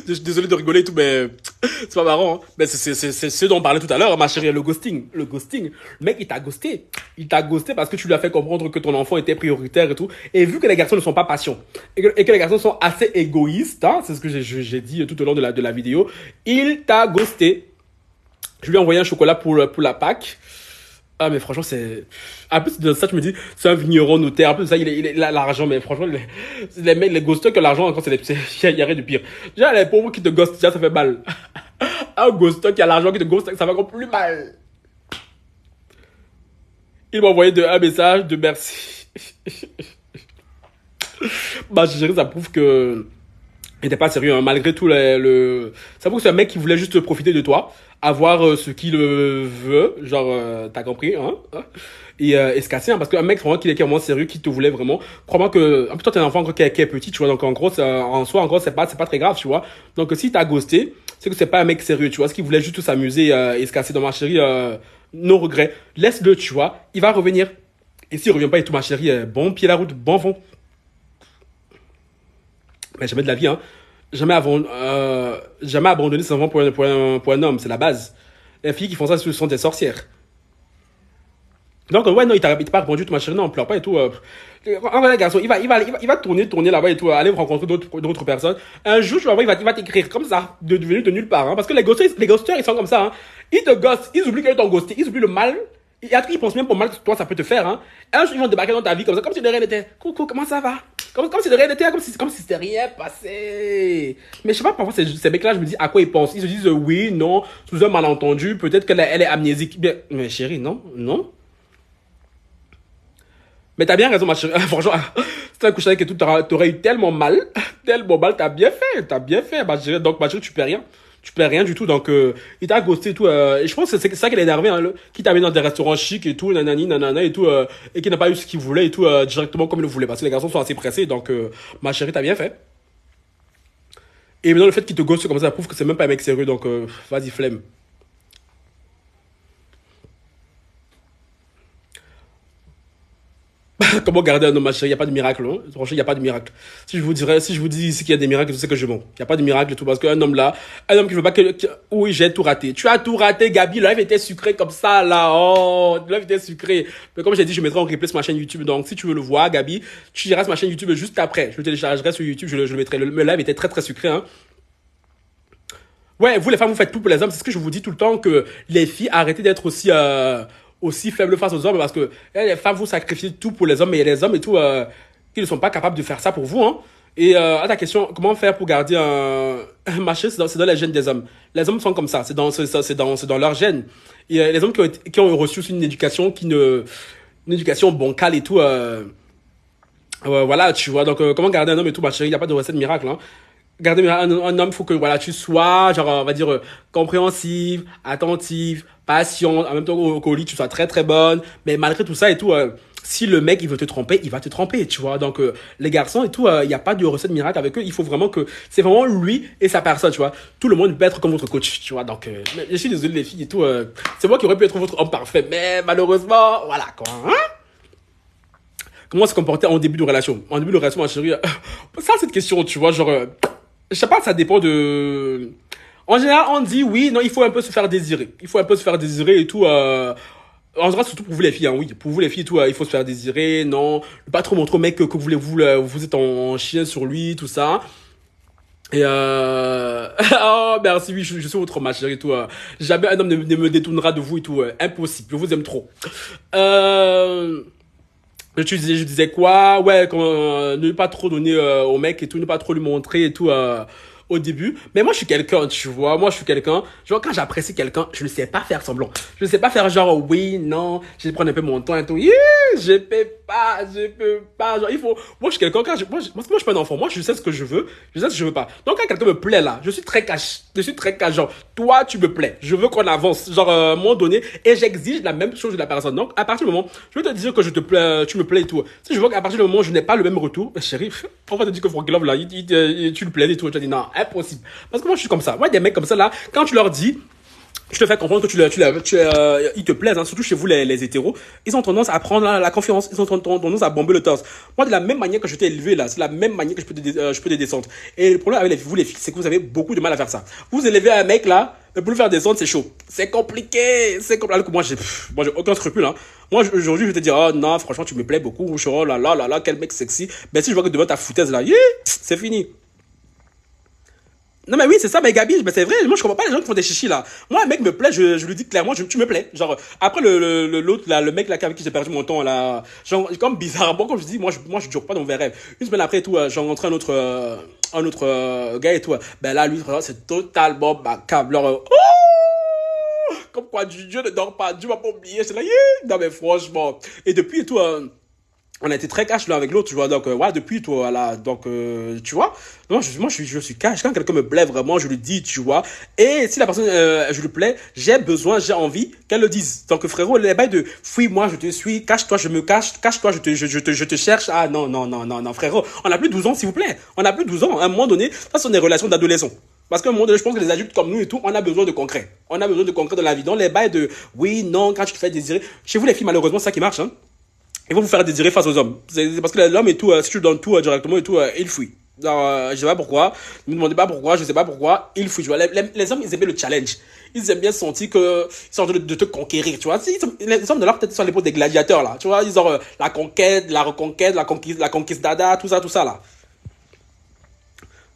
Je suis désolé de rigoler et tout, mais c'est pas marrant, hein. Mais c'est ce dont on parlait tout à l'heure, hein, ma chérie, le ghosting. Le ghosting. Le mec, il t'a ghosté. Il t'a ghosté parce que tu lui as fait comprendre que ton enfant était prioritaire et tout. Et vu que les garçons ne sont pas patients et que les garçons sont assez égoïstes, hein, c'est ce que j'ai dit tout au long de la vidéo, il t'a ghosté. Je lui ai envoyé un chocolat pour la Pâques. Ah, mais franchement, c'est. En plus de ça, je me dis, c'est un vigneron notaire. En plus de ça, il a l'argent, mais franchement, les mecs, les ghosters qui ont l'argent, encore, il y a rien de pire. Déjà, les pauvres qui te ghostent, déjà, ça fait mal. Un ghoster qui a l'argent, qui te ghost, ça va encore plus mal. Il m'a envoyé un message de merci. Bah, je dirais, ça prouve que. Il était pas sérieux, hein. Malgré tout ça prouve que c'est un mec qui voulait juste profiter de toi, avoir ce qu'il veut, genre, t'as compris, hein, hein, et se casser, hein, parce qu'un mec vraiment qui est vraiment sérieux, qui te voulait vraiment, crois-moi que, en plus toi t'es un enfant encore qui est petit, tu vois, donc en gros, en soi, en gros, c'est pas très grave, tu vois, donc si t'as ghosté, c'est que c'est pas un mec sérieux, tu vois, ce qu'il voulait juste s'amuser et se casser dans ma chérie, nos regrets, laisse-le, tu vois, il va revenir, et s'il revient pas et tout, ma chérie, bon pied la route, bon vent. Mais jamais de la vie, hein. Jamais abandonner ses enfants pour un homme, c'est la base. Les filles qui font ça, ce sont des sorcières. Donc, ouais, non, il t'a pas répondu, tout ma chérie, non, pleure pas et tout. En vrai, garçon, il va tourner là-bas et tout, aller rencontrer d'autres personnes. Un jour, tu vas voir, il va t'écrire comme ça, devenu de nulle part, hein, parce que les ghosters, ils sont comme ça, hein. Ils te ghostent, ils oublient qu'ils t'ont ghosté, ils oublient le mal. Et après, ils pensent même pour mal que toi, ça peut te faire, hein. Et un jour, ils vont débarquer dans ta vie comme ça, comme si de rien n'était. Coucou, comment ça va? Comme si de rien n'était, comme si c'était rien passé. Mais je sais pas, parfois, ces mecs-là, je me dis à quoi ils pensent. Ils se disent oui, non, sous un malentendu, peut-être qu'elle elle est amnésique. Bien, mais chérie, non, non. Mais t'as bien raison, ma chérie. Franchement, si t'as couché avec et tout, t'aurais eu tellement mal. Tellement mal, t'as bien fait, ma chérie. Donc, ma chérie, tu perds rien. Tu perds rien du tout. Donc, il t'a ghosté et tout. Et je pense que c'est ça qui l'a énervé, hein, qui t'a mis dans des restaurants chics et tout, nanani, nanana et tout, et qui n'a pas eu ce qu'il voulait et tout, directement comme il le voulait. Parce que les garçons sont assez pressés. Donc, ma chérie, t'as bien fait. Et maintenant, le fait qu'il te ghoste comme ça prouve que c'est même pas un mec sérieux. Donc, vas-y, flemme. Comment garder un homme, ma chérie? Il n'y a pas de miracle, hein. Franchement, il n'y a pas de miracle. Si je vous dis ici qu'il y a des miracles, je sais que je mens. Il n'y a pas de miracle et tout, parce qu'un homme là, un homme qui veut pas oui, j'ai tout raté. Tu as tout raté, Gabi. Le live était sucré comme ça, là. Oh, le live était sucré. Mais comme j'ai dit, je mettrai en replay sur ma chaîne YouTube. Donc, si tu veux le voir, Gabi, tu iras sur ma chaîne YouTube juste après. Je le téléchargerai sur YouTube, je le mettrai. Le live était très, très sucré, hein. Ouais, vous les femmes, vous faites tout pour les hommes. C'est ce que je vous dis tout le temps, que les filles, arrêtez d'être aussi faibles face aux hommes, parce que les femmes, vous sacrifiez tout pour les hommes, mais il y a les hommes et tout, qui ne sont pas capables de faire ça pour vous, hein. Et à ta question, comment faire pour garder un marché, c'est dans les gènes des hommes. Les hommes sont comme ça, c'est dans leur gène. Et les hommes qui ont reçu une éducation bancale et tout, voilà, tu vois. Donc, comment garder un homme et tout, ma chérie, il n'y a pas de recette miracle, hein. Garder un homme, faut que voilà, tu sois, genre, on va dire, compréhensive, attentive, patiente, en même temps qu'au lit, tu sois très très bonne. Mais malgré tout ça et tout, si le mec il veut te tromper, il va te tromper, tu vois. Donc, les garçons et tout, il n'y a pas de recette miracle avec eux. Il faut vraiment que c'est vraiment lui et sa personne, tu vois. Tout le monde peut être comme votre coach, tu vois. Donc, je suis désolé les filles et tout. C'est moi qui aurais pu être votre homme parfait, mais malheureusement, voilà quoi. Hein? Comment se comporter en début de relation? En début de relation, ma chérie, ça c'est une question, tu vois, genre, je sais pas, ça dépend de. En général, on dit oui, non, il faut un peu se faire désirer. Il faut un peu se faire désirer et tout. En général, surtout pour vous les filles, hein, oui. Pour vous les filles, tout, il faut se faire désirer, non. Pas trop montrer au mec que vous êtes en chien sur lui, tout ça. Et oh, merci, oui, je suis votre ma chérie et tout. Jamais un homme ne me détournera de vous et tout. Impossible, je vous aime trop. Euh. Je disais quoi? Ouais, ne pas trop donner au mec et tout, ne pas trop lui montrer et tout au début. Mais moi, je suis quelqu'un, tu vois. Moi, je suis quelqu'un. Genre, quand j'apprécie quelqu'un, je ne sais pas faire semblant. Je ne sais pas faire genre, oui, non, je vais prendre un peu mon temps et tout. Je peux pas. Genre, il faut. Moi, je suis quelqu'un, moi, je suis pas un enfant. Moi, je sais ce que je veux, je sais ce que je veux pas. Donc, quand quelqu'un me plaît là, je suis très cash. Je suis très cash. Genre, toi, tu me plais. Je veux qu'on avance. Genre, à un moment donné, et j'exige la même chose de la personne. Donc, à partir du moment, je veux te dire que je te plais, tu me plais et tout. Si je vois qu'à partir du moment où je n'ai pas le même retour, chérie, on va te dire que Frankie Love là, tu le plais et tout. Tu vas dire non, impossible. Parce que moi, je suis comme ça. Moi, des mecs comme ça là, quand tu leur dis, je te fais comprendre que ils te plaisent, hein, surtout chez vous les hétéros, ils ont tendance à prendre la confiance, ils ont tendance à bomber le torse. Moi, de la même manière que je t'ai élevé là, c'est la même manière que je peux te descendre. Et le problème avec vous les filles, c'est que vous avez beaucoup de mal à faire ça. Vous élevez un mec là, mais pour le faire descendre, c'est chaud. C'est compliqué, c'est compliqué. Alors que moi, j'ai aucun scrupule, hein. Moi, aujourd'hui, je vais te dire, oh non, franchement, tu me plais beaucoup, oh là là là là, quel mec sexy. Mais si je vois que devant ta foutaise là, c'est fini. Non, mais oui, c'est ça, mais Gabi, mais c'est vrai, moi je comprends pas les gens qui font des chichis là. Moi, un mec me plaît, je lui dis clairement, tu me plais. Genre, après l'autre, là, le mec là, avec qui j'ai perdu mon temps là, genre, comme bizarrement, comme je dis, je dure pas dans mes rêves. Une semaine après et tout, j'ai rencontré un autre gars et tout. Ben là, lui, vraiment, c'est totalement macabre. Genre, comme quoi, Dieu ne dort pas, Dieu m'a pas oublié. C'est là, yeah! Non, mais franchement. Et depuis et tout, on a été très cash l'un avec l'autre, tu vois. Donc, ouais, depuis, toi, voilà. Donc, tu vois. Je suis cash. Quand quelqu'un me plaît vraiment, je lui dis, tu vois. Et si la personne, je lui plais, j'ai besoin, j'ai envie qu'elle le dise. Donc, frérot, les bails de fuis-moi, je te suis, cache-toi, je me cache, cache-toi, je te cherche. Ah, non, non, non, non, non, frérot. On a plus de 12 ans, s'il vous plaît. On a plus de 12 ans. À un moment donné, ça sont des relations d'adolescents. Parce qu'à un moment donné, je pense que les adultes comme nous et tout, on a besoin de concret. On a besoin de concret dans la vie. Dans les bails de oui, non, quand tu te fais désirer. Chez vous, les filles, malheureusement, c'est ça qui marche, hein. Ils vont vous faire désirer face aux hommes. C'est parce que l'homme et tout, si tu donnes tout directement et tout, il fuit. Alors, je sais pas pourquoi. Ne me demandez pas pourquoi, je sais pas pourquoi. Il fuit. Tu vois. Les hommes, ils aiment bien le challenge. Ils aiment bien sentir que ils sont en train de te conquérir. Tu vois. Les hommes de leur tête sont à l'époque des gladiateurs là. Tu vois. Ils ont la conquête, la reconquête, la conquiste dada, tout ça là.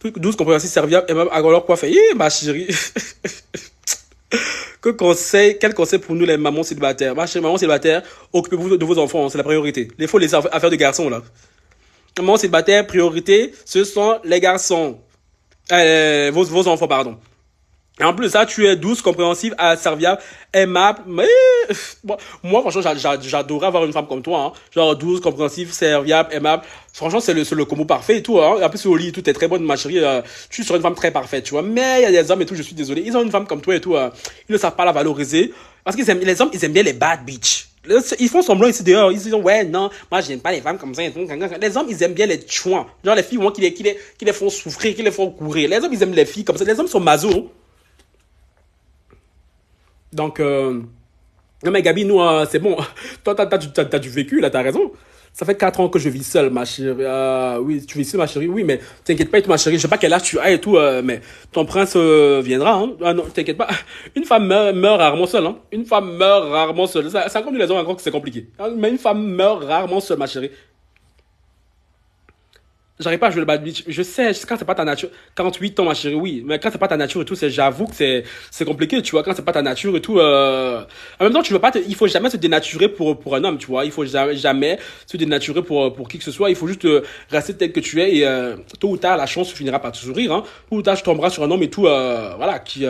Truc 12 compréhensif, serviable et même alors quoi faire. Ma chérie. Quel conseil pour nous les mamans célibataires? Ma chérie, maman célibataire, occupez-vous de vos enfants, c'est la priorité. Il faut les affaires de garçons là. Maman célibataire, priorité, ce sont les garçons. Vos enfants, pardon. Et en plus de ça, tu es douce, compréhensive, serviable, aimable. Mais bon, moi, franchement, j'adorerais avoir une femme comme toi. Hein. Genre douce, compréhensive, serviable, aimable. Franchement, c'est le combo parfait et tout. Hein. Et en plus, au lit, tout est très bonne, ma chérie. Tu seras une femme très parfaite, tu vois. Mais il y a des hommes et tout, je suis désolé. Ils ont une femme comme toi et tout. Ils ne savent pas la valoriser. Parce qu'ils aiment, les hommes, ils aiment bien les bad bitch. Ils font semblant ici dehors. Ils disent, ouais, non, moi, j'aime pas les femmes comme ça. Les hommes, ils aiment bien les chouans. Genre les filles, moi, qui les font souffrir, qui les font courir. Les hommes, ils aiment les filles comme ça. Les hommes sont maso. Donc, non mais Gabi, nous, c'est bon. Toi, t'as du vécu, là, t'as raison. Ça fait 4 ans que je vis seule, ma chérie. Oui, tu vis seule, ma chérie. Oui, mais t'inquiète pas, et tout, ma chérie. Je sais pas quel âge tu as et tout, mais ton prince viendra. Hein. Ah non, t'inquiète pas. Une femme meurt rarement seule. Hein. Une femme meurt rarement seule. C'est comme les hommes encore que c'est compliqué. Hein, mais une femme meurt rarement seule, ma chérie. J'arrive pas à jouer le bad bitch. Je sais, quand c'est pas ta nature. 48 ans, ma chérie, oui. Mais quand c'est pas ta nature et tout, j'avoue que c'est compliqué, tu vois. Quand c'est pas ta nature et tout, en même temps, tu veux pas il faut jamais se dénaturer pour un homme, tu vois. Il faut jamais se dénaturer pour qui que ce soit. Il faut juste rester tel que tu es et, tôt ou tard, la chance finira par te sourire, hein. Tôt ou tard, tu tomberas sur un homme et tout, voilà, qui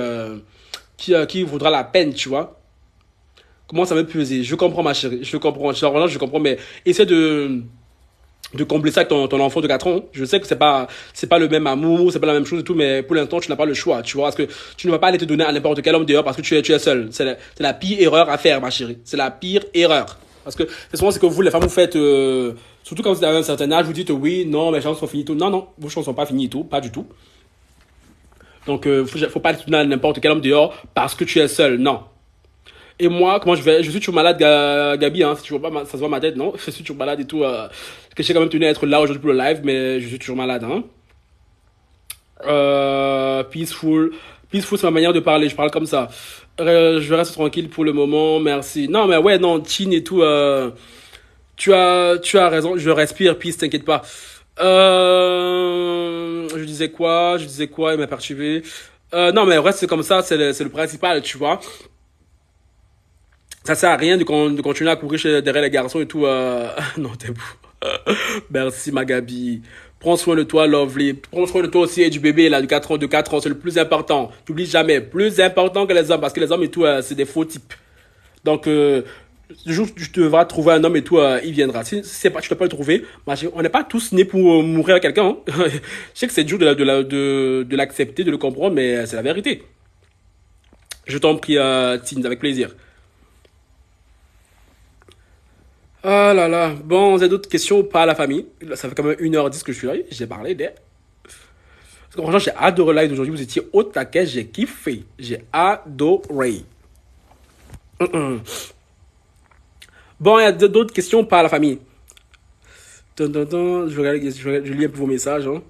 vaudra la peine, tu vois. Comment ça me peser? Je comprends, ma chérie. Je comprends. Genre, vraiment, je comprends, mais essaie de combler ça avec ton enfant de 4 ans. Je sais que c'est pas le même amour, c'est pas la même chose et tout, mais pour l'instant, tu n'as pas le choix, tu vois, parce que tu ne vas pas aller te donner à n'importe quel homme dehors parce que tu es seul. C'est la pire erreur à faire, ma chérie. C'est la pire erreur. Parce que, c'est souvent, c'est que vous, les femmes, vous faites, surtout quand vous avez un certain âge, vous dites, oui, non, mes chances sont finies tout. Non, non, vos chances sont pas finies tout, pas du tout. Donc, faut pas aller te donner à n'importe quel homme dehors parce que tu es seul, non. Et moi, comment je vais? Je suis toujours malade, Gabi, hein. Si tu vois pas, ça se voit ma tête, non? Je suis toujours malade et tout. Que j'ai quand même tenu à être là aujourd'hui pour le live, mais je suis toujours malade, hein. Peaceful. Peaceful, c'est ma manière de parler. Je parle comme ça. Je reste tranquille pour le moment, merci. Non, mais ouais, non, chin et tout. Tu as raison. Je respire, peace, t'inquiète pas. Je disais quoi? Je disais quoi? Il m'a perturbé. Non, mais reste c'est comme ça. C'est le principal, tu vois. Ça sert à rien de continuer à courir derrière les garçons et tout. Non, t'es beau. Merci, ma Gabi. Prends soin de toi, Lovely. Prends soin de toi aussi et du bébé, là, de 4 ans. C'est le plus important. N'oublie jamais. Plus important que les hommes. Parce que les hommes et tout, c'est des faux types. Donc, le jour où tu devras trouver un homme et tout, il viendra. Si c'est pas, tu ne peux pas le trouver, on n'est pas tous nés pour mourir à quelqu'un. Hein. Je sais que c'est dur de l'accepter, de le comprendre, mais c'est la vérité. Je t'en prie, Tine, avec plaisir. Ah là là. Bon, vous avez d'autres questions ou pas à la famille? Ça fait quand même 1h10 que je suis là. J'ai parlé des. Parce que franchement, j'ai adoré le live d'aujourd'hui. Vous étiez au taquet. J'ai kiffé. J'ai adoré. Bon, il y a d'autres questions ou pas à la famille? Je lis un peu vos messages. Hein.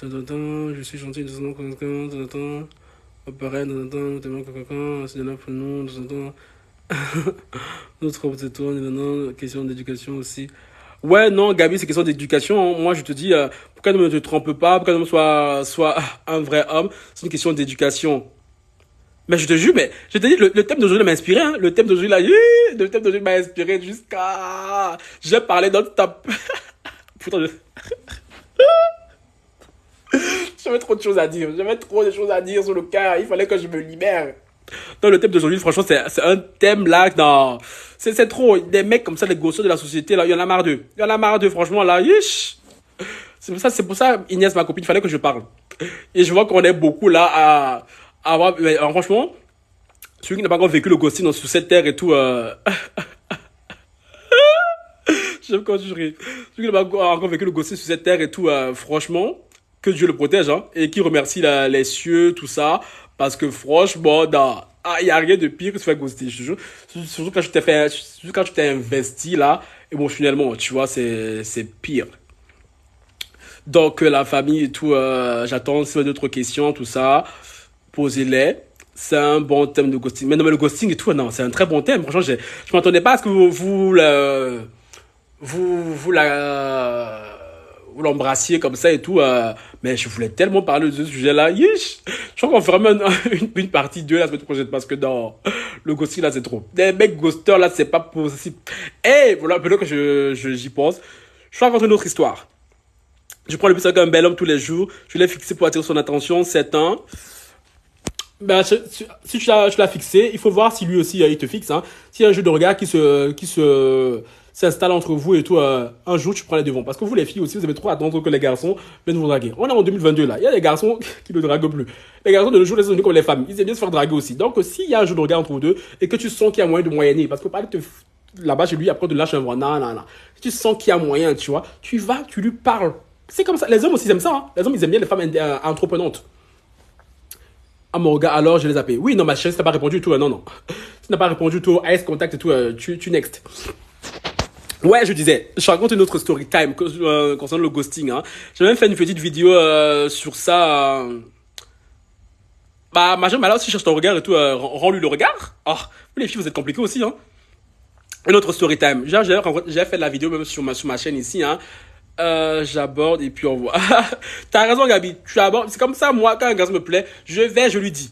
Je suis gentil. Pareil, c'est de là pour nous. Notre robe de tourne, question d'éducation aussi. Ouais, non, Gabi, c'est question d'éducation, hein. Moi, je te dis, pourquoi ne te trompe pas, pourquoi ne soit un vrai homme, c'est une question d'éducation. Mais je te jure, mais je te dis, le thème d'aujourd'hui m'a inspiré, hein. Le thème d'aujourd'hui, là, le thème d'aujourd'hui m'a inspiré jusqu'à... J'ai parlé non-stop. Putain, j'avais trop de choses à dire. J'avais trop de choses à dire sur le cœur. Il fallait que je me libère. Non, le thème d'aujourd'hui, franchement, c'est un thème là, non. C'est trop. Des mecs comme ça, les gosseux de la société, là, il y en a marre d'eux. Il y en a marre d'eux, franchement, là. Yish. C'est pour ça, Inès, ma copine, il fallait que je parle. Et je vois qu'on est beaucoup là à avoir, mais, franchement, celui qui n'a pas encore vécu le ghosting sur cette terre et tout, j'aime quand tu ris. Celui qui n'a pas encore vécu le ghosting sur cette terre et tout, franchement, que Dieu le protège, hein, et qui remercie les cieux, tout ça, parce que franchement, il n'y a rien de pire que de se faire ghoster, je te jure. Surtout quand tu t'es investi là, émotionnellement, tu vois, c'est pire. Donc, la famille et tout, j'attends si vous avez d'autres questions, tout ça, posez-les. C'est un bon thème de ghosting. Mais non, mais le ghosting et tout, non, c'est un très bon thème. Franchement, je m'attendais pas à ce que vous l'embrassiez comme ça et tout. Mais je voulais tellement parler de ce sujet-là. Yish! Je crois qu'on fera même une partie 2 la semaine prochaine parce que dans le ghosting là, c'est trop. Des mecs ghosters là, c'est pas possible. Et voilà, peut-être que j'y pense. Je vais raconter une autre histoire. Je prends le bus avec un bel homme tous les jours. Je l'ai fixé pour attirer son attention, 7 ans. Ben, si tu l'as fixé, il faut voir si lui aussi il te fixe. Hein. S'il y a un jeu de regard s'installe entre vous et tout, un jour tu prends les devants. Parce que vous les filles aussi, vous avez trop attendre que les garçons viennent vous draguer. On est en 2022 là. Il y a des garçons qui ne draguent plus. Les garçons de nos jours, ils sont comme les femmes. Ils aiment bien se faire draguer aussi. Donc s'il y a un jeu de regard entre vous deux et que tu sens qu'il y a moyen de moyenner, parce que pas de là-bas chez lui après de lâcher un bras. Non, non, non. Si tu sens qu'il y a moyen, tu vois, tu vas, tu lui parles. C'est comme ça. Les hommes aussi ils aiment ça. Hein. Les hommes ils aiment bien les femmes entreprenantes. Ah mon gars, alors je les appelle. Oui, non, ma chérie, si t'as pas répondu du tout, non, non. Si t'as pas répondu du tout, ice contact et tout, tu next. Ouais, je disais, je raconte une autre story time concernant le ghosting. Hein. J'ai même fait une petite vidéo sur ça. Bah, ma là aussi cherche ton regard et tout, rends-lui le regard. Oh, vous les filles, vous êtes compliquées aussi, hein. Une autre story time. J'ai fait la vidéo même sur ma chaîne ici, hein. J'aborde et puis on voit. T'as raison, Gabi. Tu abordes. C'est comme ça, moi, quand un garçon me plaît, je lui dis.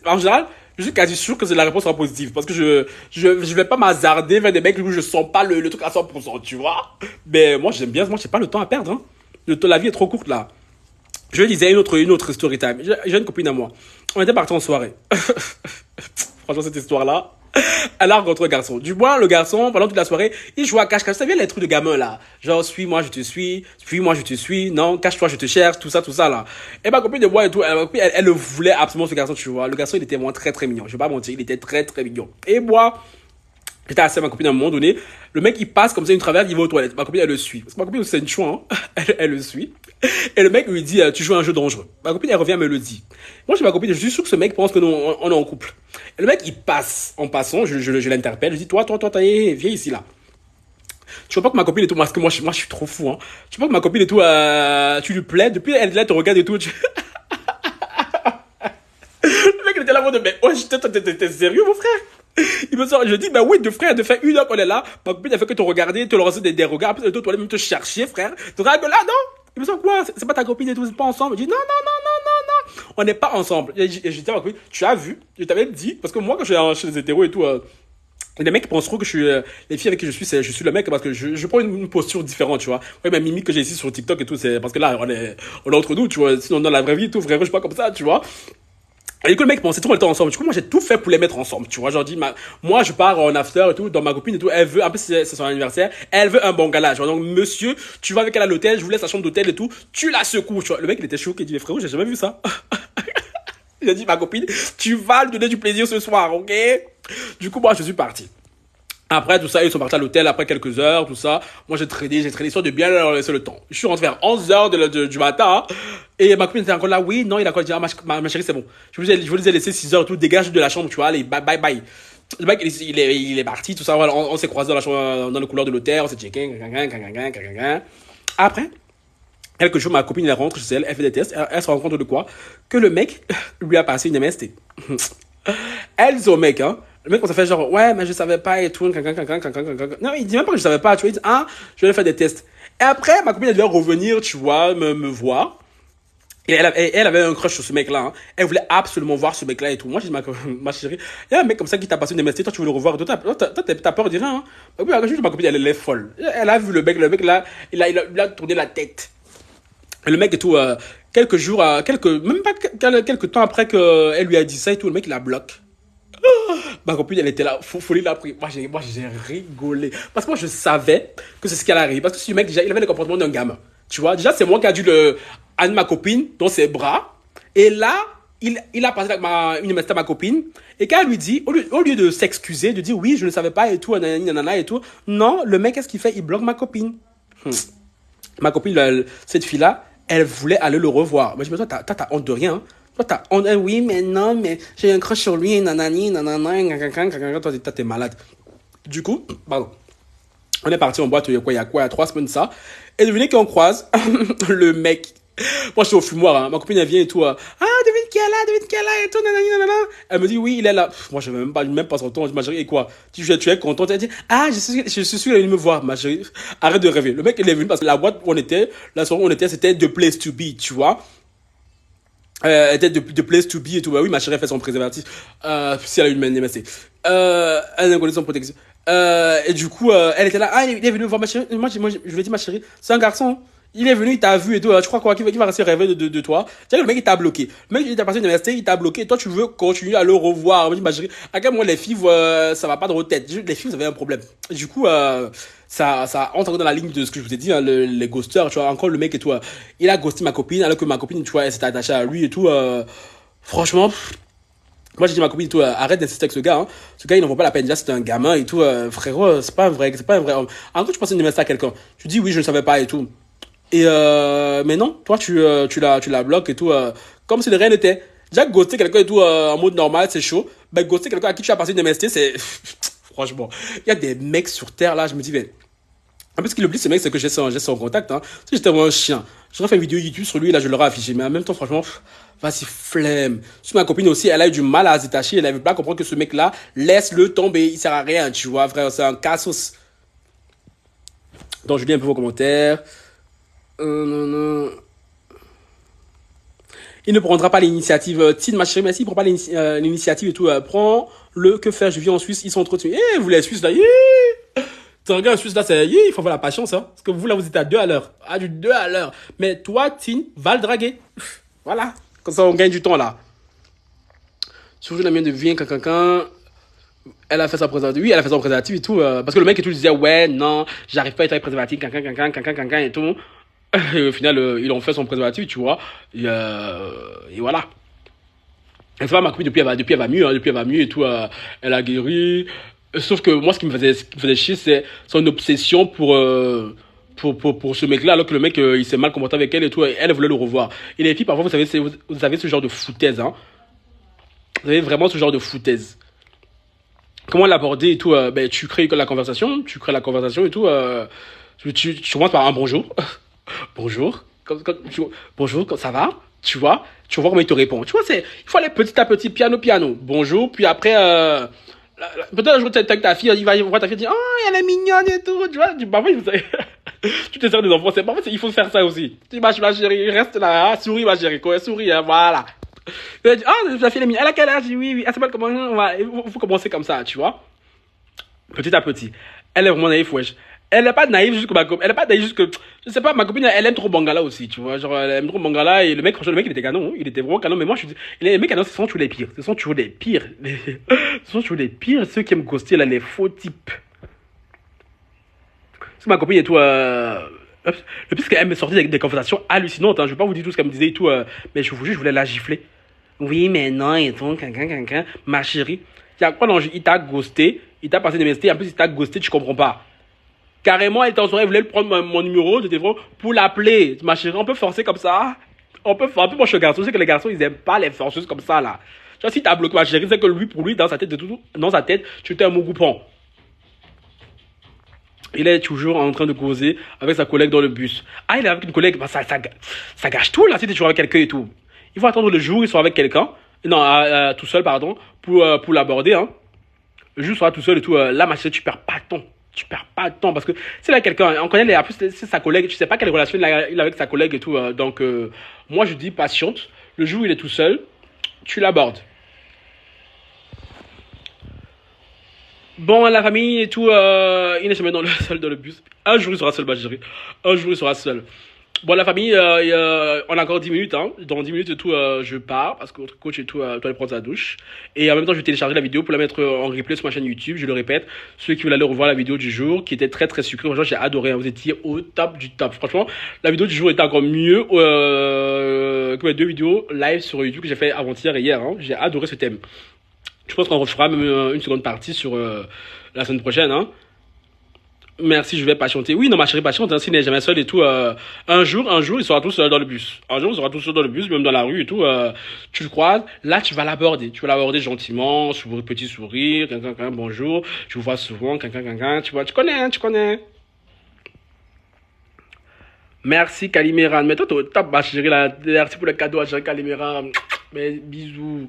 En général, je suis quasi sûr que la réponse sera positive. Parce que je vais pas m'hazarder vers des mecs où je sens pas le truc à 100%, tu vois. Mais moi, j'aime bien. Moi, j'ai pas le temps à perdre, hein. La vie est trop courte, là. Je disais une autre story time. J'ai une copine à moi. On était partis en soirée. Franchement, cette histoire-là. Elle a rencontré un garçon. Du moins, le garçon, pendant toute la soirée, il joue à cache-cache. Ça vient les trucs de gamin, là. Genre, suis-moi, je te suis-moi, je te suis, non, cache-toi, je te cherche, tout ça, là. Et ma copine de moi et tout, elle le voulait absolument, ce garçon, tu vois. Le garçon, il était vraiment très, très mignon. Je vais pas mentir, il était très, très mignon. Et moi, j'étais assis avec ma copine à un moment donné. Le mec, il passe comme ça, une traverse, il va aux toilettes. Ma copine, elle le suit. Parce que ma copine, c'est une chouin, hein. Elle le suit. Et le mec lui dit, tu joues à un jeu dangereux. Ma copine, elle revient, me le dit. Moi, chez ma copine, je suis sûr que ce mec pense que nous, on est en couple. Et le mec, il passe. En passant, je l'interpelle. Je dis, toi, viens ici, là. Tu vois pas que ma copine et tout, parce que moi, je suis trop fou, hein. Tu vois pas que ma copine et tout, tu lui plais. Depuis, elle, là, te regarde et tout. Le mec, il était là, de, mais, oh, t'es sérieux, mon frère? Il me sort, je dis, bah oui, de frère, de faire 1 heure qu'on est là. Ma copine, elle fait que te regarder, te lancer des regards. Après, toi, même te chercher, frère. Te drague là, non? Il me sort quoi? C'est pas ta copine et tout, c'est pas ensemble. Je dis, non, non, non, non, non, non. On n'est pas ensemble. Et je dis à ma copine, tu as vu? Je t'avais dit, parce que moi, quand je suis chez les hétéros et tout, les mecs penseront que je suis, les filles avec qui je suis le mec parce que je prends une posture différente, tu vois. Ouais, ma mimique que j'ai ici sur TikTok et tout, c'est parce que là, on est entre nous, tu vois. Sinon, dans la vraie vie et tout, frère, je suis pas comme ça, tu vois. Et que le mec pensait tout le temps ensemble. Du coup, moi, j'ai tout fait pour les mettre ensemble. Tu vois, genre, moi, je pars en after et tout, dans ma copine et tout. Elle veut, en plus, c'est son anniversaire. Elle veut un bon gala. Genre, donc, monsieur, tu vas avec elle à l'hôtel, je vous laisse la chambre d'hôtel et tout. Tu la secoues, tu vois. Le mec, il était choqué. Il dit, frérot, j'ai jamais vu ça. Il a dit, ma copine, tu vas lui donner du plaisir ce soir, ok? Du coup, moi, je suis parti. Après tout ça, ils sont partis à l'hôtel après quelques heures, tout ça. Moi, j'ai traîné, histoire de bien leur laisser le temps. Je suis rentré vers 11 heures du matin, hein, et ma copine était encore là. Oui, non, il a encore dit, ah, ma chérie, c'est bon. Je vous les ai laissés 6 heures et tout, dégage de la chambre, tu vois, allez, bye, bye, bye. Le mec, il est parti, tout ça, voilà, on s'est croisés dans la chambre, dans le couloir de l'hôtel, on s'est checké, après, quelques jours, ma copine, elle rentre chez elle, elle fait des tests, elle se rend compte de quoi? Que le mec lui a passé une MST. Elle dit au mec, hein, Le mec, on s'est fait genre, ouais, mais je savais pas et tout. Non, il dit même pas que je savais pas, tu vois. Il dit, ah, je vais faire des tests. Et après, ma copine, elle devait revenir, tu vois, me voir. Et elle avait un crush sur ce mec-là. Hein. Elle voulait absolument voir ce mec-là et tout. Moi, j'ai dit, ma chérie, il y a un mec comme ça qui t'a passé une MST, toi, tu veux le revoir. Toi, t'as peur de rien. Hein. Et puis, ma copine, elle est folle. Elle a vu le mec là, il a tourné la tête. Et le mec et tout, quelques jours, même pas quelques temps après qu'elle lui a dit ça et tout, le mec, il la bloque. Ma copine, elle était là, folie l'a pris. J'ai rigolé. Parce que moi, je savais que c'est ce qui allait arriver. Parce que ce mec, déjà, il avait le comportement d'un gamin. Tu vois, déjà, c'est moi qui a dû amener ma copine dans ses bras. Et là, il a passé avec une MST à ma copine. Et quand elle lui dit, au lieu de s'excuser, de dire oui, je ne savais pas et tout, nanana et tout, non, le mec, qu'est-ce qu'il fait? Il bloque ma copine. Ma copine, cette fille-là, elle voulait aller le revoir. Moi, je me dis, t'as honte de rien. Hein. Toi, t'as honte. Oui, mais non, mais j'ai un crush sur lui, nanani, nanana, toi, t'es malade. Du coup, pardon. On est parti en boîte, il y a 3 semaines de ça. Et devinez qu'on croise le mec. Moi, je suis au fumoir, hein. Ma copine, elle vient et tout. Ah, devine qui est là, et tout, nanani, nanana. Elle me dit, oui, il est là. Moi, je ne vais même pas son ton. Je dis, ma chérie, et quoi? Tu es contente? Elle dit, ah, je suis venu me voir, ma chérie. Arrête de rêver. Le mec, il est venu parce que la boîte où on était, la soirée où on était, c'était The Place to Be, tu vois. Elle était de place to be et tout. Bah oui, ma chérie a fait son préservatif. Si elle a eu une MST. Elle a connu son protection. Et du coup, elle était là. Ah, il est venu voir ma chérie. Moi, je lui ai dit, ma chérie, c'est un garçon. Il est venu, il t'a vu et tout. Je crois quoi, qu'il va rester rêver de toi. Tu sais, le mec, il t'a bloqué. Le mec, il t'a passé une MST, il t'a bloqué. Toi, tu veux continuer à le revoir. Moi, je dis, ma chérie, à quel moment les filles, ça va pas dans votre tête. Les filles, vous avez un problème. Du coup, ça entre dans la ligne de ce que je vous ai dit, hein, les ghosters, tu vois, encore le mec et tout, il a ghosté ma copine, alors que ma copine, tu vois, elle s'était attachée à lui et tout, franchement, moi j'ai dit à ma copine et tout, arrête d'insister avec ce gars, hein. Ce gars il n'en vaut pas la peine, déjà c'est un gamin et tout, frérot, c'est pas un vrai homme. En gros, tu pensais une MST à quelqu'un, tu dis oui, je ne savais pas et tout, et mais non, toi tu la bloques et tout, comme si de rien n'était. Déjà ghoster quelqu'un et tout, en mode normal, c'est chaud, ben ghoster quelqu'un à qui tu as passé une MST, c'est, franchement, il y a des mecs sur terre là, je me dis, mais en plus, ce qu'il oublie, ce mec, c'est que j'ai son contact. Hein. Si j'étais vraiment un chien, j'aurais fait une vidéo YouTube sur lui, là, je l'aurais affiché. Mais en même temps, franchement, vas-y, flemme. Si ma copine aussi, elle a eu du mal à se détacher, elle n'avait pas compris que ce mec-là, laisse-le tomber, il sert à rien, tu vois, frère, c'est un cassos. Donc, je lis un peu vos commentaires. Non, non. Il ne prendra pas l'initiative. Tine, ma chérie, mais s'il ne prend pas l'initiative et tout, prends-le. Que faire? Je vis en Suisse, ils sont trop tués. Eh, vous les Suisses, là, t'as regardé en Suisse, là, il faut avoir la patience, hein. Parce que vous, là, vous êtes à 2 à l'heure. À du 2 à l'heure. Mais toi, Tine, va le draguer. Voilà. Comme ça, on gagne du temps, là. Surtout la mienne de Vien, quelqu'un. Elle a fait sa préservative. Oui, elle a fait son préservatif et tout. Parce que le mec et tout disait, ouais, non, j'arrive pas à être avec préservatif, quelqu'un et tout. Et au final, ils ont fait son préservatif, tu vois. Et voilà. Et ça va, ma copine, depuis, elle va mieux, hein, depuis, elle va mieux et tout. Elle a guéri. Sauf que moi, ce qui me faisait chier, c'est son obsession pour ce mec-là, alors que le mec, il s'est mal comporté avec elle et tout. Et elle voulait le revoir. Et les filles, parfois, vous avez ce genre de foutaise, hein. Vous avez vraiment ce genre de foutaise. Comment l'aborder et tout, ben, tu crées la conversation et tout. Tu commences par un bonjour. Bonjour. Bonjour, ça va? Tu vois comment il te répond. Tu vois, il faut aller petit à petit, piano. Bonjour, puis après, peut-être un jour, t'es avec ta fille, il va voir ta fille, dire, oh, elle est mignonne et tout, tu vois, parfois, tu te sers des enfants, parfois, il faut faire ça aussi. Tu dis, ma chérie, reste là, souris, ma chérie, quoi, souris, hein, voilà. Elle dit, la fille, elle est mignonne, elle a quel âge? Oui, elle s'appelle comment? Il faut commencer comme ça, tu vois. Petit à petit. Elle est vraiment naïve, wesh. Elle n'est pas naïve jusque ma copine. Elle n'est pas naïve jusque. Je sais pas, ma copine, elle aime trop Bangala aussi, tu vois. Genre, elle aime trop Bangala et le mec, franchement, le mec, il était canon. Hein. Il était vraiment canon. Mais moi, je dis, les mecs canons, ce sont toujours les pires. Ce sont toujours les pires. Ce sont toujours les pires. Ceux qui aiment ghoster, là, les faux types. Parce que ma copine et tout, le plus qu'elle me sortait des conversations hallucinantes, hein. Je vais pas vous dire tout ce qu'elle me disait et tout, mais je vous jure, je voulais la gifler. Oui, mais non, et tout, ma chérie. Il y a quoi dans il t'a ghosté, il t'a passé des messages, en plus, il t'a ghosté, tu comprends pas. Carrément, elle était en soirée, elle voulait prendre mon numéro de téléphone pour l'appeler. Ma chérie, on peut forcer comme ça. On peut forcer. Moi, je suis un garçon. Je sais que les garçons, ils aiment pas les forceuses comme ça, là. Tu vois, si t'as bloqué ma chérie, c'est que lui, pour lui, dans sa tête, tu étais un mougoupon. Il est toujours en train de causer avec sa collègue dans le bus. Ah, il est avec une collègue, bah, ça gâche tout, là, si t'es toujours avec quelqu'un et tout. Il faut attendre le jour où ils sont avec quelqu'un. Non, tout seul, pardon, pour l'aborder, hein. Le jour sera tout seul et tout. Là, ma chérie, tu perds pas de temps. Tu perds pas de temps parce que c'est là quelqu'un, on connaît en plus c'est sa collègue, tu sais pas quelle relation il a avec sa collègue et tout. Donc moi je dis patiente. Le jour où il est tout seul, tu l'abordes. Bon, la famille et tout, il n'est jamais seul dans le bus. Un jour il sera seul, ma chérie. Un jour il sera seul. Bon, la famille, on a encore 10 minutes, hein. Dans 10 minutes et tout, je pars parce que notre coach et tout doit aller prendre sa douche. Et en même temps, je vais télécharger la vidéo pour la mettre en replay sur ma chaîne YouTube. Je le répète, ceux qui veulent aller revoir la vidéo du jour, qui était très très sucrée, franchement, j'ai adoré, hein. Vous étiez au top du top. Franchement, la vidéo du jour était encore mieux que mes deux vidéos live sur YouTube que j'ai fait avant-hier et hier, hein. J'ai adoré ce thème. Je pense qu'on refera même une seconde partie sur la semaine prochaine, hein. Merci, je vais patienter. Oui, non, ma chérie, patiente, hein, s'il n'est jamais seul et tout. Un jour, il sera tout seul dans le bus. Un jour, il sera tout seul dans le bus, même dans la rue et tout. Tu le croises, là, tu vas l'aborder. Tu vas l'aborder gentiment, petit sourire, quelqu'un, bonjour. Je vous vois souvent, quelqu'un, tu vois, tu connais, hein, tu connais. Merci, Calimera. Mais toi, t'es au top, ma chérie, là. Merci pour le cadeau, ma chérie Calimera. Mais bisous.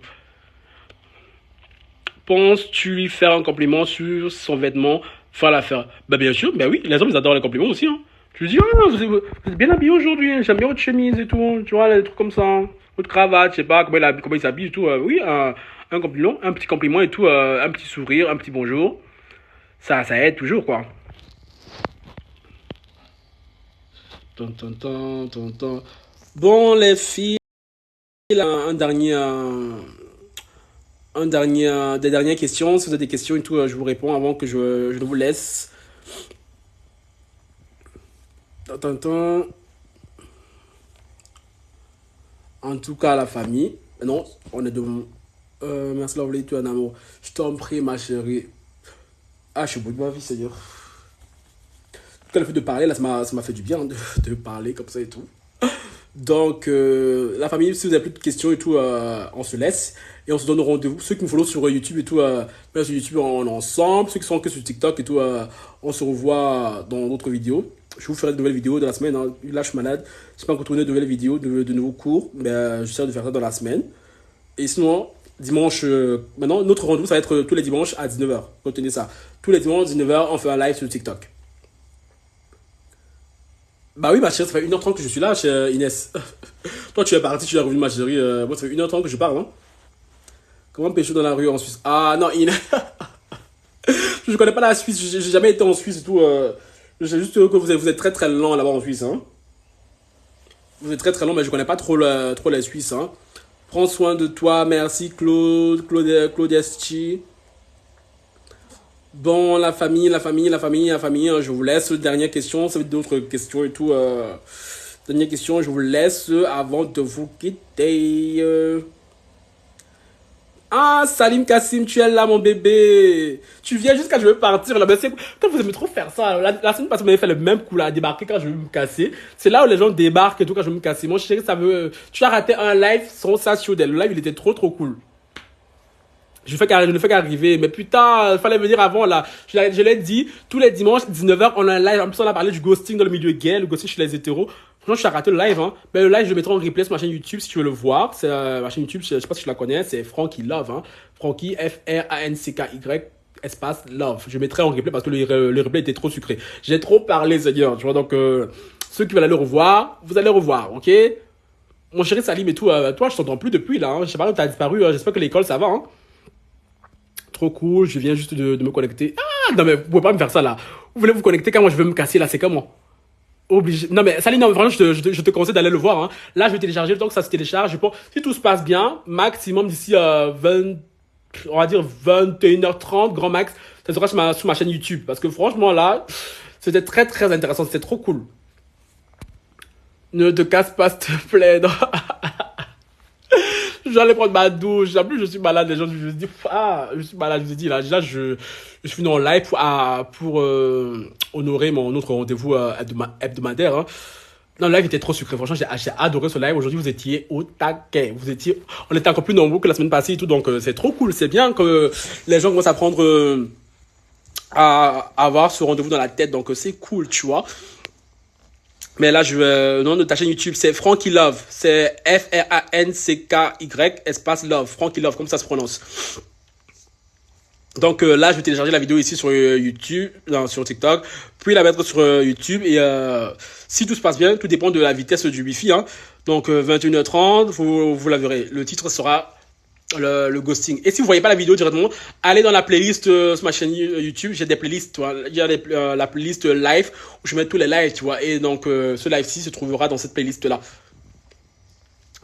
Penses-tu lui faire un compliment sur son vêtement, faire l'affaire? Bah bien sûr, bah oui, les hommes ils adorent les compliments aussi, hein. Tu lui dis, oh, vous êtes bien habillé aujourd'hui, hein, j'aime bien votre chemise et tout, tu vois, les trucs comme ça, hein. Votre cravate, je sais pas, comment il s'habille et tout, oui, un compliment, un petit compliment et tout, un petit sourire, un petit bonjour, ça aide toujours, quoi. Tan, tan, tan, tan, tan. Bon, les filles, là, des dernières questions. Si vous avez des questions et tout, je vous réponds avant que je vous laisse. Attends. En tout cas, la famille. Non, on est devant. Merci, Lovely, tu es un amour. Je t'en prie, ma chérie. Ah, je suis au bout de ma vie, Seigneur. Quand le fait de parler, là, ça m'a fait du bien de parler comme ça et tout. Donc, la famille, si vous avez plus de questions et tout, on se laisse. Et on se donne rendez-vous. Ceux qui me follow sur YouTube et tout, sur YouTube, on est ensemble. Ceux qui sont que sur TikTok et tout, on se revoit dans d'autres vidéos. Je vous ferai de nouvelles vidéos dans la semaine, hein. Là, je suis malade. Je sais pas encore tourner de nouvelles vidéos, de nouveaux cours. Mais j'essaie de faire ça dans la semaine. Et sinon, dimanche, maintenant, notre rendez-vous, ça va être tous les dimanches à 19h. Retenez ça. Tous les dimanches, 19h, on fait un live sur TikTok. Bah oui, ma chérie, ça fait 1h30 que je suis là, chez Inès. Toi, tu es parti, tu es revenu, ma chérie. Moi, ça fait 1h30 que je parle, hein. Comment pécho dans la rue en Suisse? Ah non, Inès. Je connais pas la Suisse, j'ai jamais été en Suisse et tout. Je sais juste que vous êtes très très lent là-bas en Suisse, hein. Vous êtes très très lent, mais je connais pas trop la Suisse, hein. Prends soin de toi, merci Claude Esti. Bon, la famille, hein, je vous laisse. Dernière question, ça va être d'autres questions et tout. Dernière question, je vous laisse avant de vous quitter. Ah, Salim Kassim, tu es là, mon bébé. Tu viens jusqu'à je veux partir là. Mais c'est quand vous aimez trop faire ça. La semaine passée, vous m'avez fait le même coup là, à débarquer quand je veux me casser. C'est là où les gens débarquent et tout quand je veux me casser. Moi, je sais que ça veut. Tu as raté un live sensationnel. Le live, il était trop cool. Je ne fais qu'arriver. Mais putain, il fallait venir avant là. Je l'ai dit, tous les dimanches, 19h, on a un live. En plus, on a parlé du ghosting dans le milieu gay, le ghosting chez les hétéros. Franchement, je suis raté le live, hein. Mais le live, je le mettrai en replay sur ma chaîne YouTube si tu veux le voir. C'est ma chaîne YouTube, je sais pas si tu la connais, c'est Frankie Love, hein. Frankie, Francky, espace Love. Je mettrai en replay parce que le replay était trop sucré. J'ai trop parlé, Seigneur. Tu vois, donc, ceux qui veulent aller le revoir, vous allez le revoir, ok? Mon chéri Salim et tout, toi, je t'entends plus depuis là, hein. Je sais pas où t'as disparu, hein. J'espère que l'école, ça va, hein. Trop cool, je viens juste de me connecter. Ah, non, mais vous pouvez pas me faire ça là. Vous voulez vous connecter quand moi je veux me casser là, c'est comment? Obligé. Non, mais Saline, non, vraiment, je te conseille d'aller le voir, hein. Là, je vais télécharger le temps que ça se télécharge. Je pense, si tout se passe bien, maximum d'ici 20, on va dire 21h30, grand max, ça sera sur ma chaîne YouTube. Parce que franchement, là, c'était très très intéressant. C'était trop cool. Ne te casse pas, s'il te plaît. Non. J'allais prendre ma douche. En plus, je suis malade. Les gens, je me dis, ah, je suis malade. Je me dis, là, déjà, je suis venu en live pour honorer mon autre rendez-vous hebdomadaire, hein. Non, le live était trop sucré. Franchement, j'ai adoré ce live. Aujourd'hui, vous étiez au taquet. On était encore plus nombreux que la semaine passée et tout. Donc, c'est trop cool. C'est bien que les gens commencent à prendre, à avoir ce rendez-vous dans la tête. Donc, c'est cool, tu vois. Mais là, le nom de ta chaîne YouTube, c'est Frankie Love. C'est Francky, espace Love. Frankie Love, comme ça se prononce. Donc là, je vais télécharger la vidéo ici sur YouTube, non, sur TikTok, puis la mettre sur YouTube. Et si tout se passe bien, tout dépend de la vitesse du Wi-Fi. Hein. Donc 21h30, vous la verrez. Le titre sera le ghosting. Et si vous voyez pas la vidéo directement, allez dans la playlist sur ma chaîne YouTube. J'ai des playlists, tu vois. Il y a la playlist live où je mets tous les lives, tu vois. Et donc ce live-ci se trouvera dans cette playlist-là.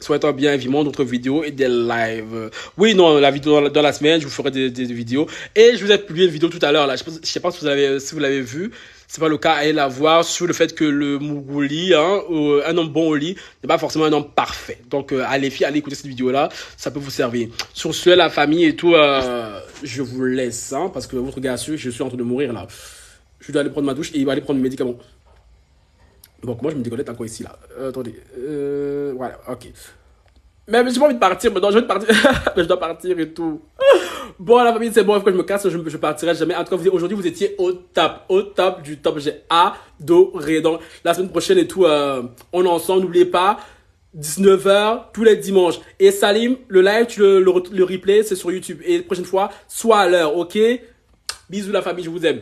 Souhaitant bien évidemment d'autres vidéos et des lives. Oui, non, la vidéo dans la semaine, je vous ferai des vidéos. Et je vous ai publié une vidéo tout à l'heure là. Je sais pas si vous l'avez vu. C'est pas le cas, allez la voir sur le fait que le Muguli, hein, un homme bon au lit, n'est pas forcément un homme parfait. Donc allez écouter cette vidéo là, ça peut vous servir. Sur ce, la famille et tout, je vous laisse, hein, parce que votre gars sûr, je suis en train de mourir là. Je dois aller prendre ma douche et il va aller prendre mes médicaments. Donc moi je me déconnecte encore ici là. Attendez. Voilà, ok. Mais j'ai pas envie de partir maintenant, je vais partir. Mais je dois partir et tout. Bon la famille c'est bon, quand je me casse, je partirai jamais. En tout cas aujourd'hui vous étiez au top du top. J'ai adoré. Donc la semaine prochaine et tout, on est ensemble, n'oubliez pas. 19h tous les dimanches. Et Salim, le live, le replay, c'est sur YouTube. Et la prochaine fois, soit à l'heure, ok? Bisous la famille, je vous aime.